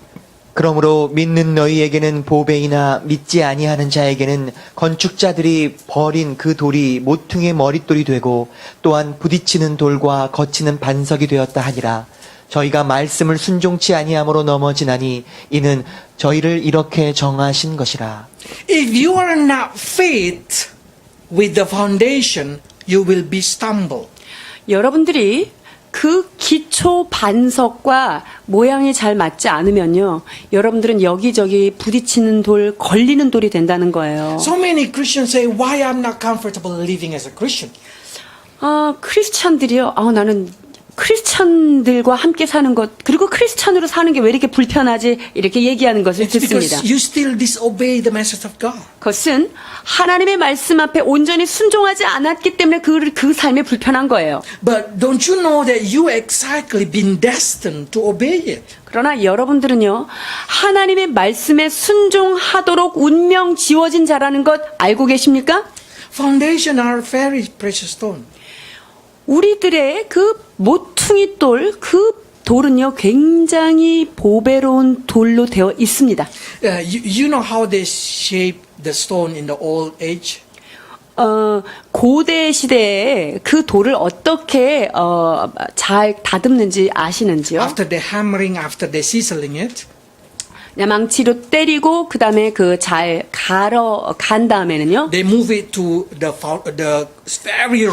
그러므로 믿는 너희에게는 보배이나 믿지 아니하는 자에게는 건축자들이 버린 그 돌이 모퉁이의 머릿돌이 되고 또한 부딪히는 돌과 거치는 반석이 되었다 하니라. 저희가 말씀을 순종치 아니함으로 넘어지나니 이는 저희를 이렇게 정하신 것이라.
If you are not fit with the foundation, you will be stumble.
여러분들이 그 기초 반석과 모양이 잘 맞지 않으면요, 여러분들은 여기저기 부딪히는 돌, 걸리는 돌이 된다는 거예요.
So many Christians say, why I'm not comfortable living as a Christian?
크리스찬들이요, 나는 크리스찬들과 함께 사는 것, 그리고 크리스찬으로 사는 게 왜 이렇게 불편하지? 이렇게 얘기하는 것을
It's
듣습니다.
because you still disobey the message of God.
그것은 하나님의 말씀 앞에 온전히 순종하지 않았기 때문에 그 삶이 불편한 거예요.
But don't you know that you exactly been destined to obey it?
그러나 여러분들은요, 하나님의 말씀에 순종하도록 운명 지워진 자라는 것 알고 계십니까?
Foundation are very precious stone.
우리들의 그 모퉁이 돌, 그 돌은요, 굉장히 보배로운 돌로 되어 있습니다.
You know how they shape the stone in the old age?
고대 시대에 그 돌을 어떻게 잘 다듬는지 아시는지요?
After the hammering, after the sizzling it,
그냥 망치로 때리고 그 다음에 그 잘 간 다음에는요.
they move it to the very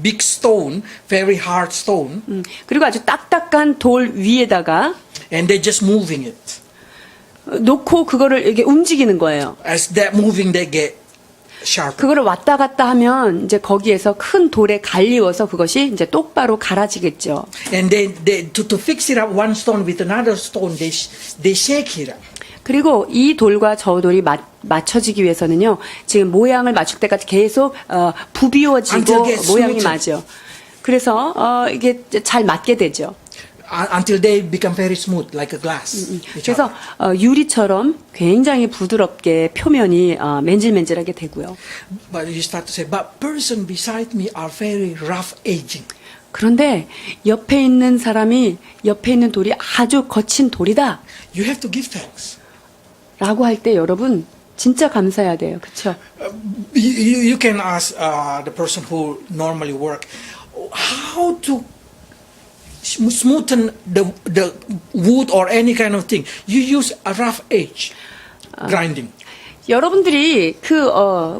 big stone, very hard stone,
그리고 아주 딱딱한 돌 위에다가
and they just moving it.
놓고 그거를 이렇게 움직이는 거예요.
As that moving, they get sharper.
그거를 왔다 갔다 하면 이제 거기에서 큰 돌에 갈리워서 그것이 이제 똑바로 갈아지겠죠.
And to fix it up one stone with another stone, they shake it up.
그리고 이 돌과 저 돌이 맞춰지기 위해서는요, 지금 모양을 맞출 때까지 계속 부비워지고
Until it gets
모양이
smoothed.
맞죠. 그래서 이게 잘 맞게 되죠.
until they become very smooth like a glass. each
그래서
other.
유리처럼 굉장히 부드럽게 표면이 맨질맨질하게 되고요.
But you start to say, but person beside me are very rough aging.
그런데 옆에 있는 사람이 옆에 있는 돌이 아주 거친 돌이다
You have to give thanks.
라고 할 때 여러분 진짜 감사해야 돼요. 그렇죠?
You can ask the person who normally work how to smoothen the wood or any kind of thing. You use a rough edge grinding.
여러분들이 그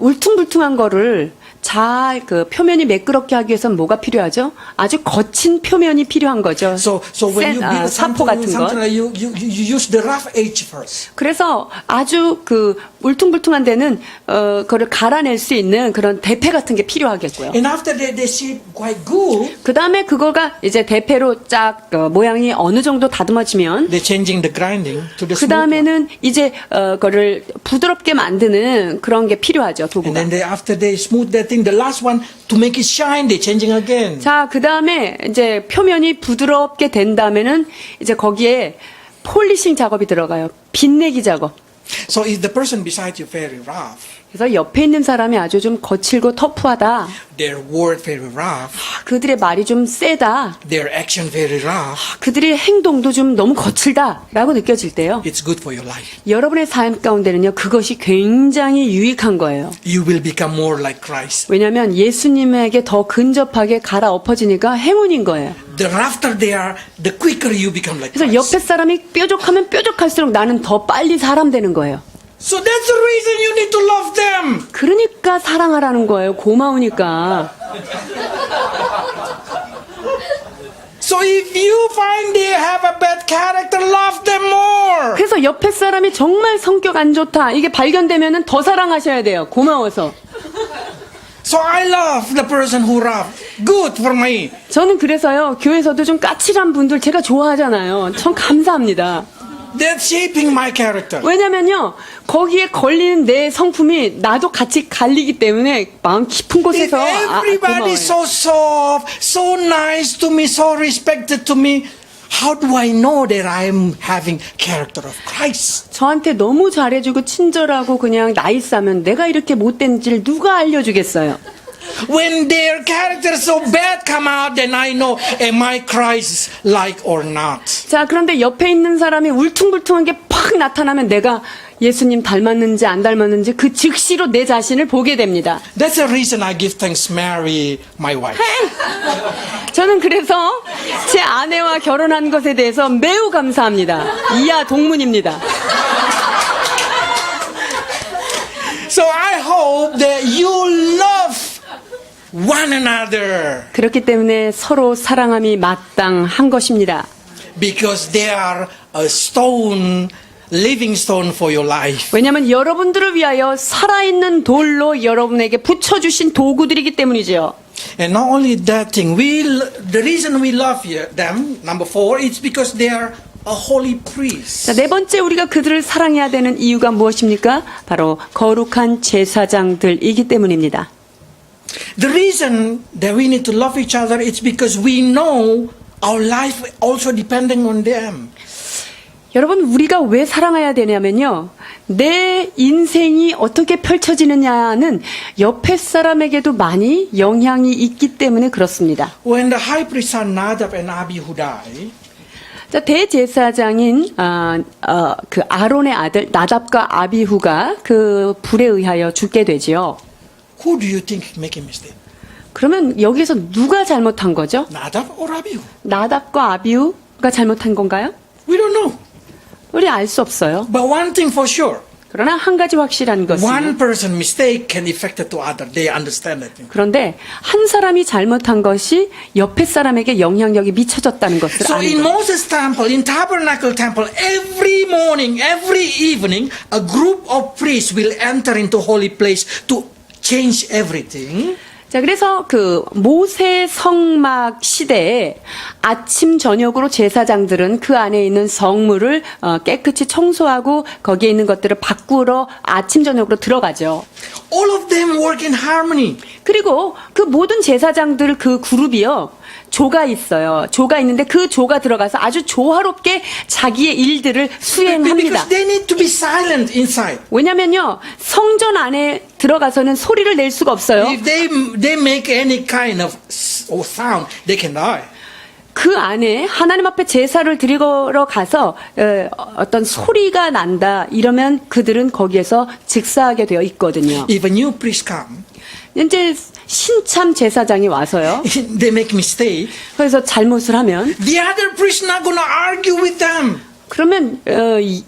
울퉁불퉁한 거를 잘 그 표면이 매끄럽게 하기 위해서는 뭐가 필요하죠? 아주 거친 표면이 필요한 거죠.
So when you build
사포 같은 것.
something you use the rough edge first.
그래서 아주 그 울퉁불퉁한 데는 그거를 갈아낼 수 있는 그런 대패 같은 게 필요하겠고요.
And after that they see quite good.
그 다음에 그거가 이제 대패로 쫙 모양이 어느 정도 다듬어지면
They're changing the grinding to the
그
smooth one.
다음에는 이제 그거를 부드럽게 만드는 그런 게 필요하죠.
And
도구가.
then after they smooth that thing, the last one to make it shine, they're changing again.
자, 그 다음에 이제 표면이 부드럽게 된 다음에는 이제 거기에 폴리싱 작업이 들어가요. 빛내기 작업.
So if the person beside you very rough,
그래서 옆에 있는 사람이 아주 좀 거칠고 터프하다.
their word very rough,
그들의 말이 좀 세다.
their action very rough,
그들의 행동도 좀 너무 거칠다라고 느껴질 때요.
it's good for your life.
여러분의 삶 가운데는요, 그것이 굉장히 유익한 거예요.
You will become more like Christ.
왜냐하면 예수님에게 더 근접하게 갈아엎어지니까 행운인 거예요.
The rougher they are, the quicker you become like
그래서
Christ.
옆에 사람이 뾰족하면 뾰족할수록 나는 더 빨리 사람 되는 거예요.
So that's the reason you need to love them.
그러니까 사랑하라는 거예요. 고마우니까.
So if you find they have a bad character, love them more.
그래서 옆에 사람이 정말 성격 안 좋다. 이게 발견되면은 더 사랑하셔야 돼요. 고마워서.
So I love the person who rough. Good for me.
저는 그래서요. 교회에서도 좀 까칠한 분들 제가 좋아하잖아요. 참 감사합니다.
That's shaping my character.
왜냐면요. 거기에 걸리는 내 성품이 나도 같이 갈리기 때문에 마음 깊은
If
곳에서
everybody
고마워요.
is so soft, so nice to me, so respected to me, how do I know that I'm having character of Christ?
저한테 너무 잘해주고 친절하고 그냥 나이스하면 내가 이렇게 못된지를 누가 알려주겠어요.
When their character so bad come out, then I know am I Christ-like or not.
자, 그런데 옆에 있는 사람이 울퉁불퉁한 게 팍 나타나면 내가 예수님 닮았는지 안 닮았는지 그 즉시로 내 자신을 보게 됩니다.
That's the reason I give thanks, Mary, my wife.
저는 그래서 제 아내와 결혼한 것에 대해서 매우 감사합니다. 이하 동문입니다.
So I hope that you love one another
그렇기 때문에 서로 사랑함이 마땅한 것입니다.
because they are a stone, living stone for your life.
왜냐하면 여러분들을 위하여 살아있는 돌로 여러분에게 붙여주신 도구들이기 때문이죠.
And not only that thing, the reason we love them, number 4, is because they are a holy priest.
자, 네 번째 우리가 그들을 사랑해야 되는 이유가 무엇입니까? 바로 거룩한 제사장들이기 때문입니다.
The reason that we need to love each other is because we know our life also depending on them.
여러분, 우리가 왜 사랑해야 되냐면요. 내 인생이 어떻게 펼쳐지느냐는 옆에 사람에게도 많이 영향이 있기 때문에 그렇습니다.
When the high priest son Nadab and Abihu die,
자, 대제사장인 그 아론의 아들 나답과 아비후가 그 불에 의하여 죽게 되지요.
who do you think make a mistake?
그러면 여기서 누가 잘못한 거죠?
Nadab or Abihu?
나답과 아비후가 잘못한 건가요?
We don't know.
우리 알 수 없어요.
But one thing for sure,
그러나 한 가지 확실한 것은
one person mistake can affect to other. They understand that thing.
그런데 한 사람이 잘못한 것이 옆에 사람에게 영향력이 미쳐졌다는 것을
So
아는
in
거예요.
Moses' temple, in Tabernacle temple, every morning, every evening, a group of priests will enter into holy place to change everything.
자, 그래서 그 모세 성막 시대에 아침 저녁으로 제사장들은 그 안에 있는 성물을 깨끗이 청소하고 거기에 있는 것들을 바꾸러 아침 저녁으로 들어가죠.
all of them work in harmony.
그리고 그 모든 제사장들 그 그룹이요. 조가 있어요. 조가 있는데 그 조가 들어가서 아주 조화롭게 자기의 일들을 수행합니다.
Because they need to be silent inside.
왜냐면요. 성전 안에 들어가서는 소리를 낼 수가 없어요.
If they make any kind of sound, they can die.
그 안에 하나님 앞에 제사를 드리러 가서 어떤 소리가 난다 이러면 그들은 거기에서 즉사하게 되어 있거든요.
If a new priest come,
이제 신참 제사장이 와서요.
they make mistake.
그래서 잘못을 하면
The other priest not gonna argue with them.
그러면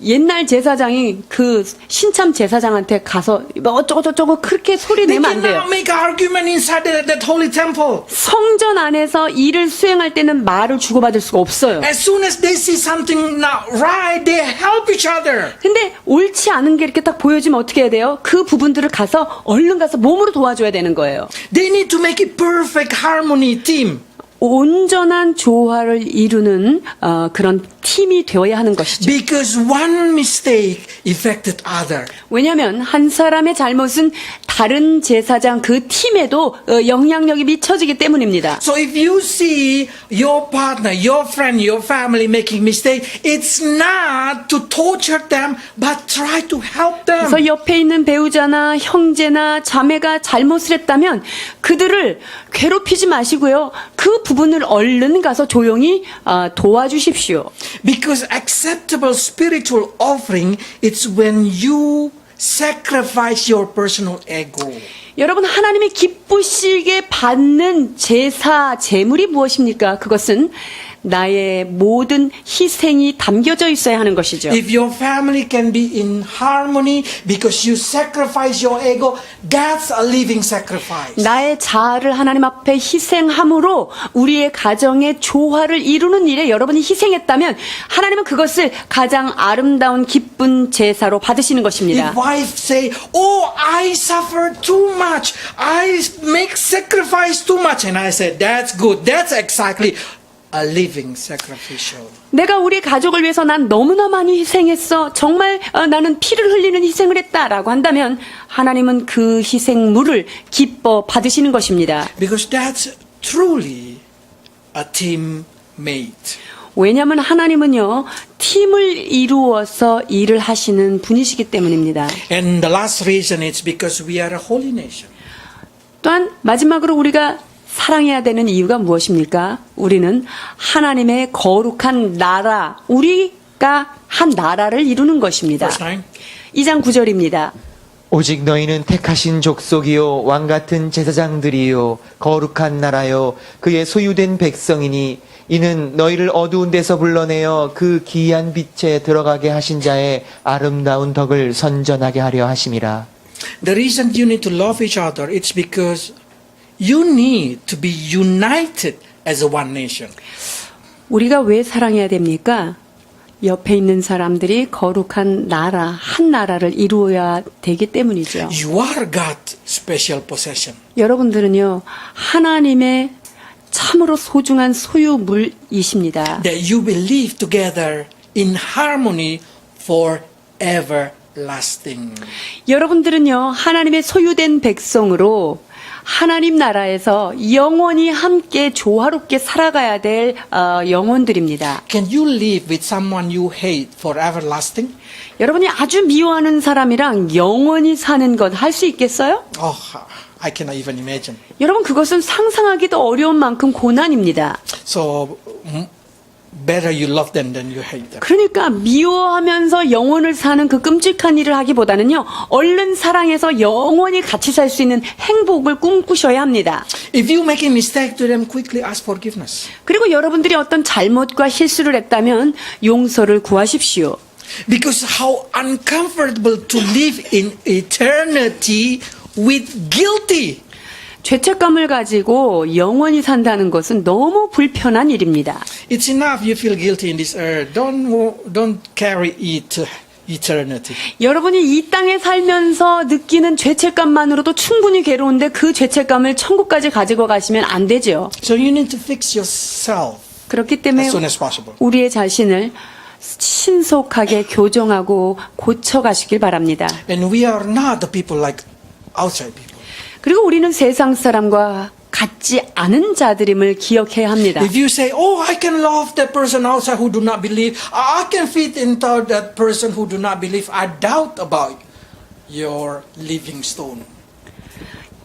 옛날 제사장이 그 신참 제사장한테 가서 뭐 어쩌고 저쩌고 그렇게 소리
They
내면 안 돼요.
cannot make argument inside that holy temple.
성전 안에서 일을 수행할 때는 말을 주고받을 수가 없어요.
As soon as they see something not right, they help each other.
근데 옳지 않은 게 이렇게 딱 보여지면 어떻게 해야 돼요? 그 부분들을 가서 얼른 가서 몸으로 도와줘야 되는 거예요.
They need to make it perfect harmony team.
온전한 조화를 이루는 그런 팀이 되어야 하는 것이죠.
Because one mistake affected other.
왜냐하면 한 사람의 잘못은 다른 제사장 그 팀에도 영향력이 미쳐지기 때문입니다.
So if you see your partner, your friend, your family making mistake, it's not to torture them, but try to help them.
그래서 옆에 있는 배우자나 형제나 자매가 잘못을 했다면 그들을 괴롭히지 마시고요. 그 부분을 얼른 가서 조용히 도와주십시오.
Because acceptable spiritual offering, it's when you sacrifice your personal ego.
여러분 하나님이 기쁘시게 받는 제사 제물이 무엇입니까? 그것은 나의 모든 희생이 담겨져 있어야 하는 것이죠.
If your family can be in harmony because you sacrifice your ego, that's a living sacrifice.
나의 자아를 하나님 앞에 희생함으로 우리의 가정의 조화를 이루는 일에 여러분이 희생했다면 하나님은 그것을 가장 아름다운 기쁜 제사로 받으시는 것입니다.
If wife say, "Oh, I suffer too much. I make sacrifice too much," and I said, "That's good. That's exactly a living sacrificial."
내가 우리 가족을 위해서 난 너무나 많이 희생했어. 정말 나는 피를 흘리는 희생을 했다라고 한다면 하나님은 그 희생물을 기뻐 받으시는 것입니다.
Because that's truly a teammate.
왜냐하면 하나님은요 팀을 이루어서 일을 하시는 분이시기 때문입니다.
And the last reason is because we are a holy nation.
또한 마지막으로 우리가 사랑해야 되는 이유가 무엇입니까? 우리는 하나님의 거룩한 나라, 우리가 한 나라를 이루는 것입니다.
Verse 9.
2장 9절입니다.
오직 너희는 택하신 족속이요 왕같은 제사장들이요 거룩한 나라요 그의 소유된 백성이니 이는 너희를 어두운 데서 불러내어 그 기이한 빛에 들어가게 하신 자의 아름다운 덕을 선전하게 하려 하심이라.
The reason you need to love each other, it's because you need to be united as a one nation.
우리가 왜 사랑해야 됩니까? 옆에 있는 사람들이 거룩한 나라, 한 나라를 이루어야 되기 때문이죠.
You are God's special possession.
여러분들은요, 하나님의 참으로 소중한 소유물이십니다.
That you will live together in harmony for everlasting.
여러분들은요, 하나님의 소유된 백성으로 하나님 나라에서 영원히 함께 조화롭게 살아가야 될 영혼들입니다.
Can you live with someone you hate for everlasting?
여러분이 아주 미워하는 사람이랑 영원히 사는 것 할 수 있겠어요?
Oh, I cannot even imagine.
여러분 그것은 상상하기도 어려운 만큼 고난입니다.
So, better you love them than you hate them.
그러니까 미워하면서 영혼을 사는 그 끔찍한 일을 하기보다는요, 얼른 사랑해서 영원히 같이 살 수 있는 행복을 꿈꾸셔야 합니다.
If you make a mistake to them, quickly ask forgiveness.
그리고 여러분들이 어떤 잘못과 실수를 했다면 용서를 구하십시오.
Because how uncomfortable to live in eternity with guilty.
죄책감을 가지고 영원히 산다는 것은 너무 불편한 일입니다.
It's enough you feel guilty in this earth. Don't carry it to eternity.
여러분이 이 땅에 살면서 느끼는 죄책감만으로도 충분히 괴로운데 그 죄책감을 천국까지 가지고 가시면 안 되죠.
So you need to fix yourself
그렇기 때문에
as soon as possible.
우리의 자신을 신속하게 교정하고 고쳐가시길 바랍니다.
And we are not the people like outside people.
그리고 우리는 세상 사람과 같지 않은 자들임을 기억해야 합니다.
If you say, "Oh, I can love that person outside who do not believe. I can fit into that person who do not believe," I doubt about your living stone.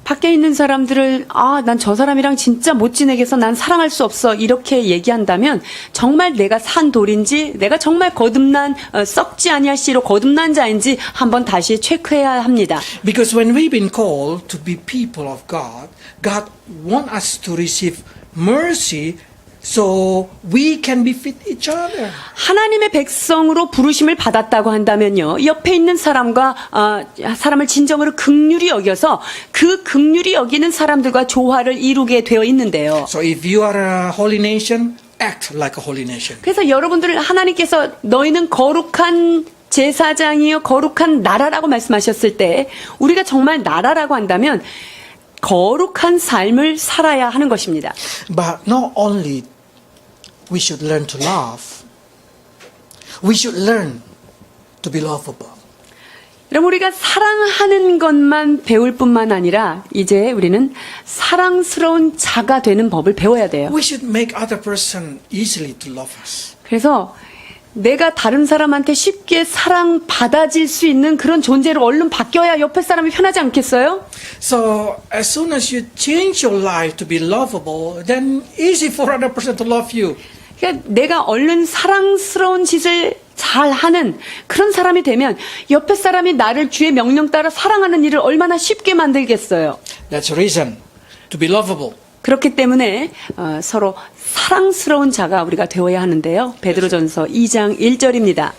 밖에 있는 사람들을 난 저 사람이랑 진짜 못 지내겠어. 난 사랑할 수 없어. 이렇게 얘기한다면 정말 내가 산 돌인지 내가 정말 거듭난 썩지 아니할 씨로 거듭난 자인지 한번 다시 체크해야 합니다.
Because when we've been called to be people of God, God wants us to receive mercy so we can befit each other.
하나님의 백성으로 부르심을 받았다고 한다면요. 옆에 있는 사람과 사람을 진정으로 긍휼히 여겨서 그 긍휼히 여기는 사람들과 조화를 이루게 되어 있는데요.
So if you are a holy nation, act like a holy nation.
그래서 여러분들 하나님께서 너희는 거룩한 제사장이요 거룩한 나라라고 말씀하셨을 때 우리가 정말 나라라고 한다면 거룩한 삶을 살아야 하는 것입니다.
But not only we should learn to love, we should learn to be lovable.
그럼 우리가 사랑하는 것만 배울 뿐만 아니라 이제 우리는 사랑스러운 자가 되는 법을 배워야 돼요.
We should make other person easily to love us.
그래서 내가 다른 사람한테 쉽게 사랑받아질 수 있는 그런 존재로 얼른 바뀌어야 옆에 사람이 편하지 않겠어요?
So as soon as you change your life to be lovable, then easy for other person to love you.
그러니까 내가 얼른 사랑스러운 짓을 잘하는 그런 사람이 되면 옆에 사람이 나를 주의 명령 따라 사랑하는 일을 얼마나 쉽게 만들겠어요.
That's the reason to be lovable.
그렇기 때문에 서로 사랑스러운 자가 우리가 되어야 하는데요. 베드로전서 2장 1절입니다.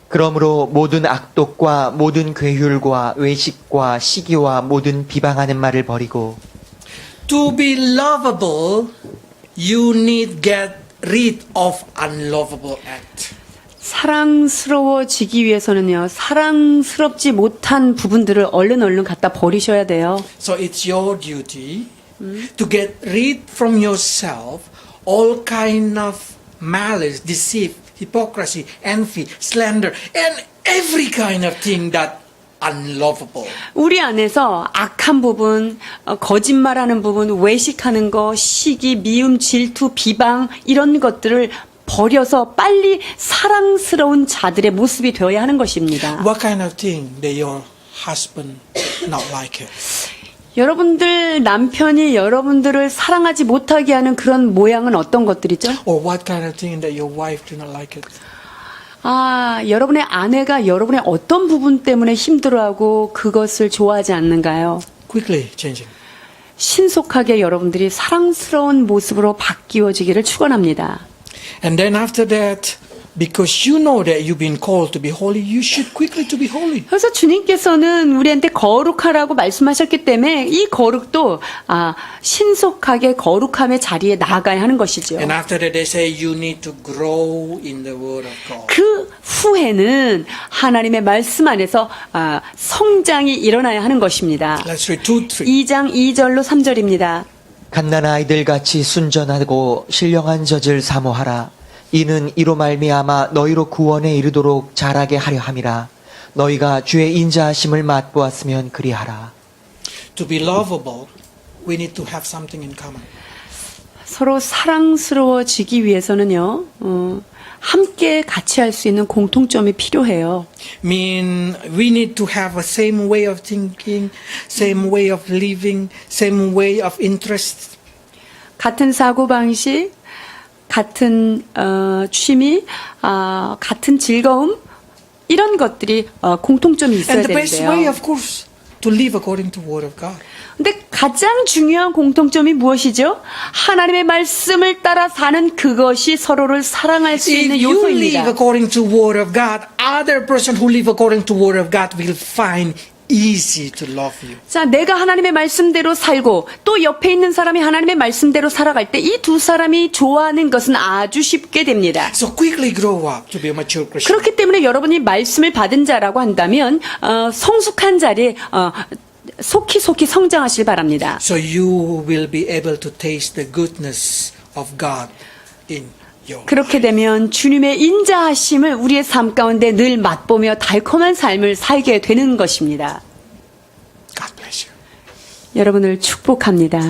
그러므로 모든 악독과 모든 괴휼과 외식과 시기와 모든 비방하는 말을 버리고
To be lovable, you need get rid of unlovable act.
사랑스러워지기 위해서는요. 사랑스럽지 못한 부분들을 얼른 갖다 버리셔야 돼요.
So it's your duty to get rid from yourself all kind of malice, deceit, hypocrisy, envy, slander, and every kind of thing that unlovable.
우리 안에서 악한 부분, 거짓말하는 부분, 외식하는 거, 시기, 미움, 질투, 비방 이런 것들을 버려서 빨리 사랑스러운 자들의 모습이 되어야 하는 것입니다.
What kind of thing that your husband not like it?
여러분들 남편이 여러분들을 사랑하지 못하게 하는 그런 모양은 어떤 것들이죠?
Or what kind of thing that your wife do not like it?
여러분의 아내가 여러분의 어떤 부분 때문에 힘들어하고 그것을 좋아하지 않는가요?
Quickly changing.
신속하게 여러분들이 사랑스러운 모습으로 바뀌어지기를 축원합니다.
And then after that, because you know that you've been called to be holy, you should quickly to be holy.
그래서 주님께서는 우리한테 거룩하라고 말씀하셨기 때문에 이 거룩도 신속하게 거룩함의 자리에 나아가야 하는 것이죠.
And after that, they say you need to grow in the Word of God.
그 후에는 하나님의 말씀 안에서 성장이 일어나야 하는 것입니다.
Let's read 2, 3.
2장 2절로 3절입니다.
갓난아이들 같이 순전하고 신령한 젖을 사모하라. 이는 이로 말미암아 너희로 구원에 이르도록 자라게 하려 함이라. 너희가 주의 인자하심을 맛보았으면 그리하라.
To be lovable, we need to have something in common.
서로 사랑스러워지기 위해서는요. 함께 같이 할 수 있는 공통점이 필요해요.
Mean we need to have a same way of thinking, same way of living, same way of interest.
같은 사고방식, 같은 취미, 같은 즐거움 이런 것들이 공통점이 있어야
And the best way,
되는데요.
of course, to live according to the Word of God.
근데 가장 중요한 공통점이 무엇이죠? 하나님의 말씀을 따라 사는 그것이 서로를 사랑할 수
If
있는
you live
요소입니다.
according to the Word of God, other person who live according to the Word of God will find easy to love you.
자, 내가 하나님의 말씀대로 살고 또 옆에 있는 사람이 하나님의 말씀대로 살아갈 때 이 두 사람이 좋아하는 것은 아주 쉽게 됩니다.
So quickly grow up to be a mature Christian.
그렇기 때문에 여러분이 말씀을 받은 자라고 한다면 성숙한 자리에 속히 성장하실 바랍니다.
So you will be able to taste the goodness of God in your
그렇게 되면 주님의 인자하심을 우리의 삶 가운데 늘 맛보며 달콤한 삶을 살게 되는 것입니다.
God bless you.
여러분을 축복합니다.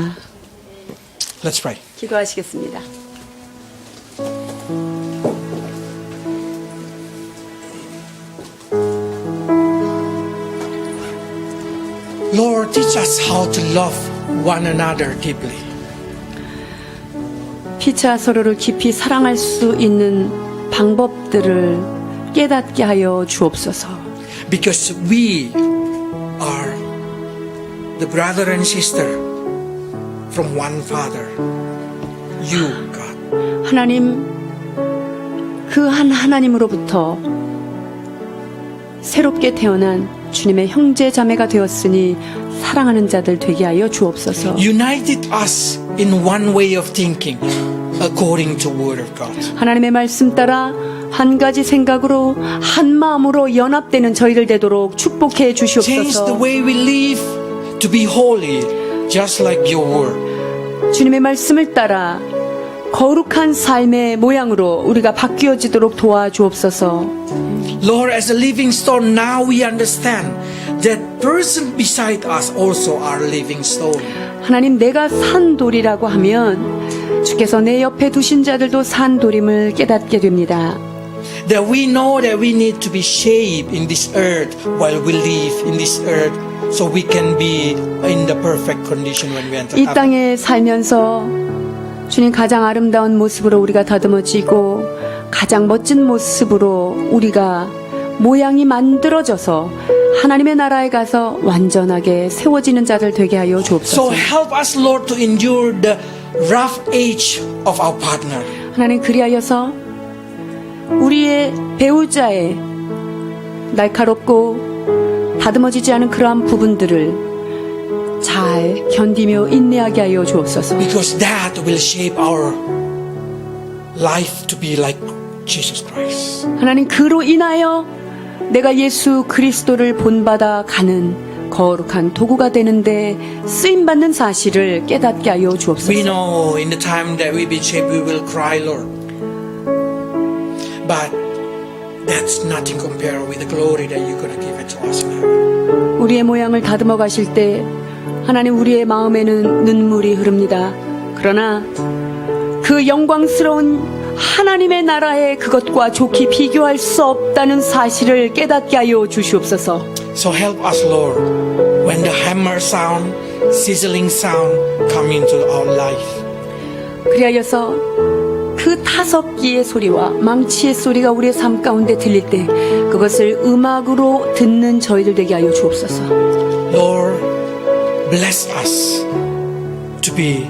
Let's pray.
기도하시겠습니다.
Lord, teach us how to love one another deeply.
피차 서로를 깊이 사랑할 수 있는 방법들을 깨닫게 하여 주옵소서.
Because we are the brother and sister from one Father, you, God.
하나님, 그 한 하나님으로부터 새롭게 태어난 주님의 형제 자매가 되었으니 사랑하는 자들 되게 하여 주옵소서.
United us in one way of thinking according to the Word of God.
하나님의 말씀 따라 한 가지 생각으로 한 마음으로 연합되는 저희들 되도록 축복해
Change the
주시옵소서.
way we live to be holy, just like your Word.
주님의 말씀을 따라 거룩한 삶의 모양으로 우리가 바뀌어지도록 도와주옵소서.
Lord, as a living stone, now we understand that person beside us also are living stone.
하나님, 내가 산돌이라고 하면 주께서 내 옆에 두신 자들도 산돌임을 깨닫게 됩니다.
That we know that we need to be shaped in this earth while we live in this earth, so we can be in the perfect condition when we enter
이
heaven.
땅에 살면서 주님 가장 아름다운 모습으로 우리가 다듬어지고 가장 멋진 모습으로 우리가 모양이 만들어져서 하나님의 나라에 가서 완전하게 세워지는 자들 되게 하여
So
주옵소서.
help us, Lord, to endure the rough age of our partner.
하나님, 그리하여서 우리의 배우자의 날카롭고 다듬어지지 않은 그러한 부분들을 잘 견디며 인내하게 하여 주옵소서.
Because that will shape our life to be like Jesus Christ.
하나님, 그로 인하여 내가 예수 그리스도를 본받아 가는 거룩한 도구가 되는데 쓰임받는 사실을 깨닫게 하여
We
주옵소서.
know in the time that we be shaped, we will cry, Lord. But that's nothing compared with the glory that you're going to give it to us in heaven.
우리의 모양을 다듬어 가실 때 하나님, 우리의 마음에는 눈물이 흐릅니다. 그러나 그 영광스러운 하나님의 나라의 그것과 좋게 비교할 수 없다는 사실을 깨닫게 하여 주시옵소서.
So help us, Lord, when the hammer sound, sizzling sound come into our life.
그리하여서 그 타석기의 소리와 망치의 소리가 우리의 삶 가운데 들릴 때 그것을 음악으로 듣는 저희들 되게 하여 주옵소서.
Lord, bless us to be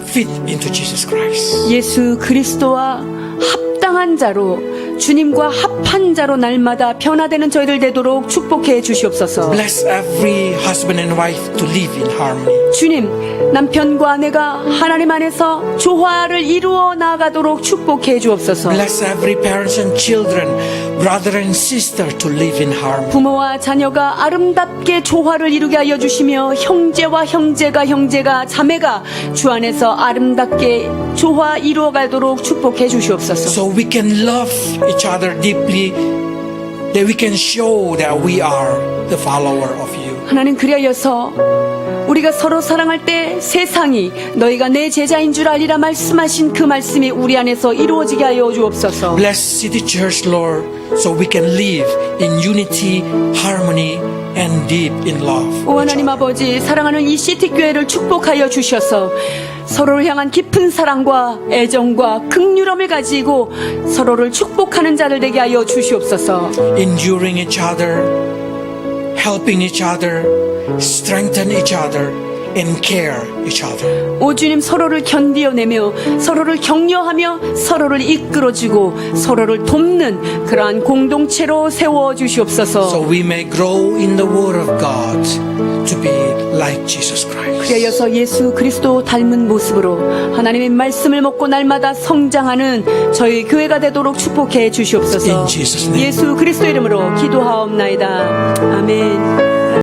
fit into Jesus Christ.
예수 그리스도와 합당한 자로 주님과 합한 자로 날마다 변화되는 저희들 되도록 축복해 주시옵소서.
Bless every husband and wife to live in harmony.
주님, 남편과 아내가 하나님 안에서 조화를 이루어 나가도록 축복해 주옵소서.
Bless every parents and children, brother and sister to live in harmony.
부모와 자녀가 아름답게 조화를 이루게 하여 주시며 형제와 형제가 자매가 주 안에서 아름답게 조화 이루어가도록 축복해 주시옵소서.
So we can love each other deeply, that we can show that we are the follower of you.
하나님, 그리하여서 우리가 서로 사랑할 때 세상이 너희가 내 제자인 줄 알리라 말씀하신 그 말씀이 우리 안에서 이루어지게 하여 주옵소서.
Bless City Church, Lord, so we can live in unity, harmony, and deep in love.
오 하나님 아버지, 사랑하는 이 시티교회를 축복하여 주셔서 서로를 향한 깊은 사랑과 애정과 긍휼함을 가지고 서로를 축복하는 자들 되게 하여 주시옵소서.
Enduring each other, helping each other, strengthen each other, and care each other.
오 주님, 서로를 견디어내며 서로를 격려하며 서로를 이끌어주고 서로를 돕는 그러한 공동체로 세워 주시옵소서.
So we may grow in the Word of God to be like Jesus Christ.
그리하여서 예수 그리스도 닮은 모습으로 하나님의 말씀을 먹고 날마다 성장하는 저희 교회가 되도록 축복해 주시옵소서.
In Jesus' name.
예수 그리스도 이름으로 기도하옵나이다. 아멘.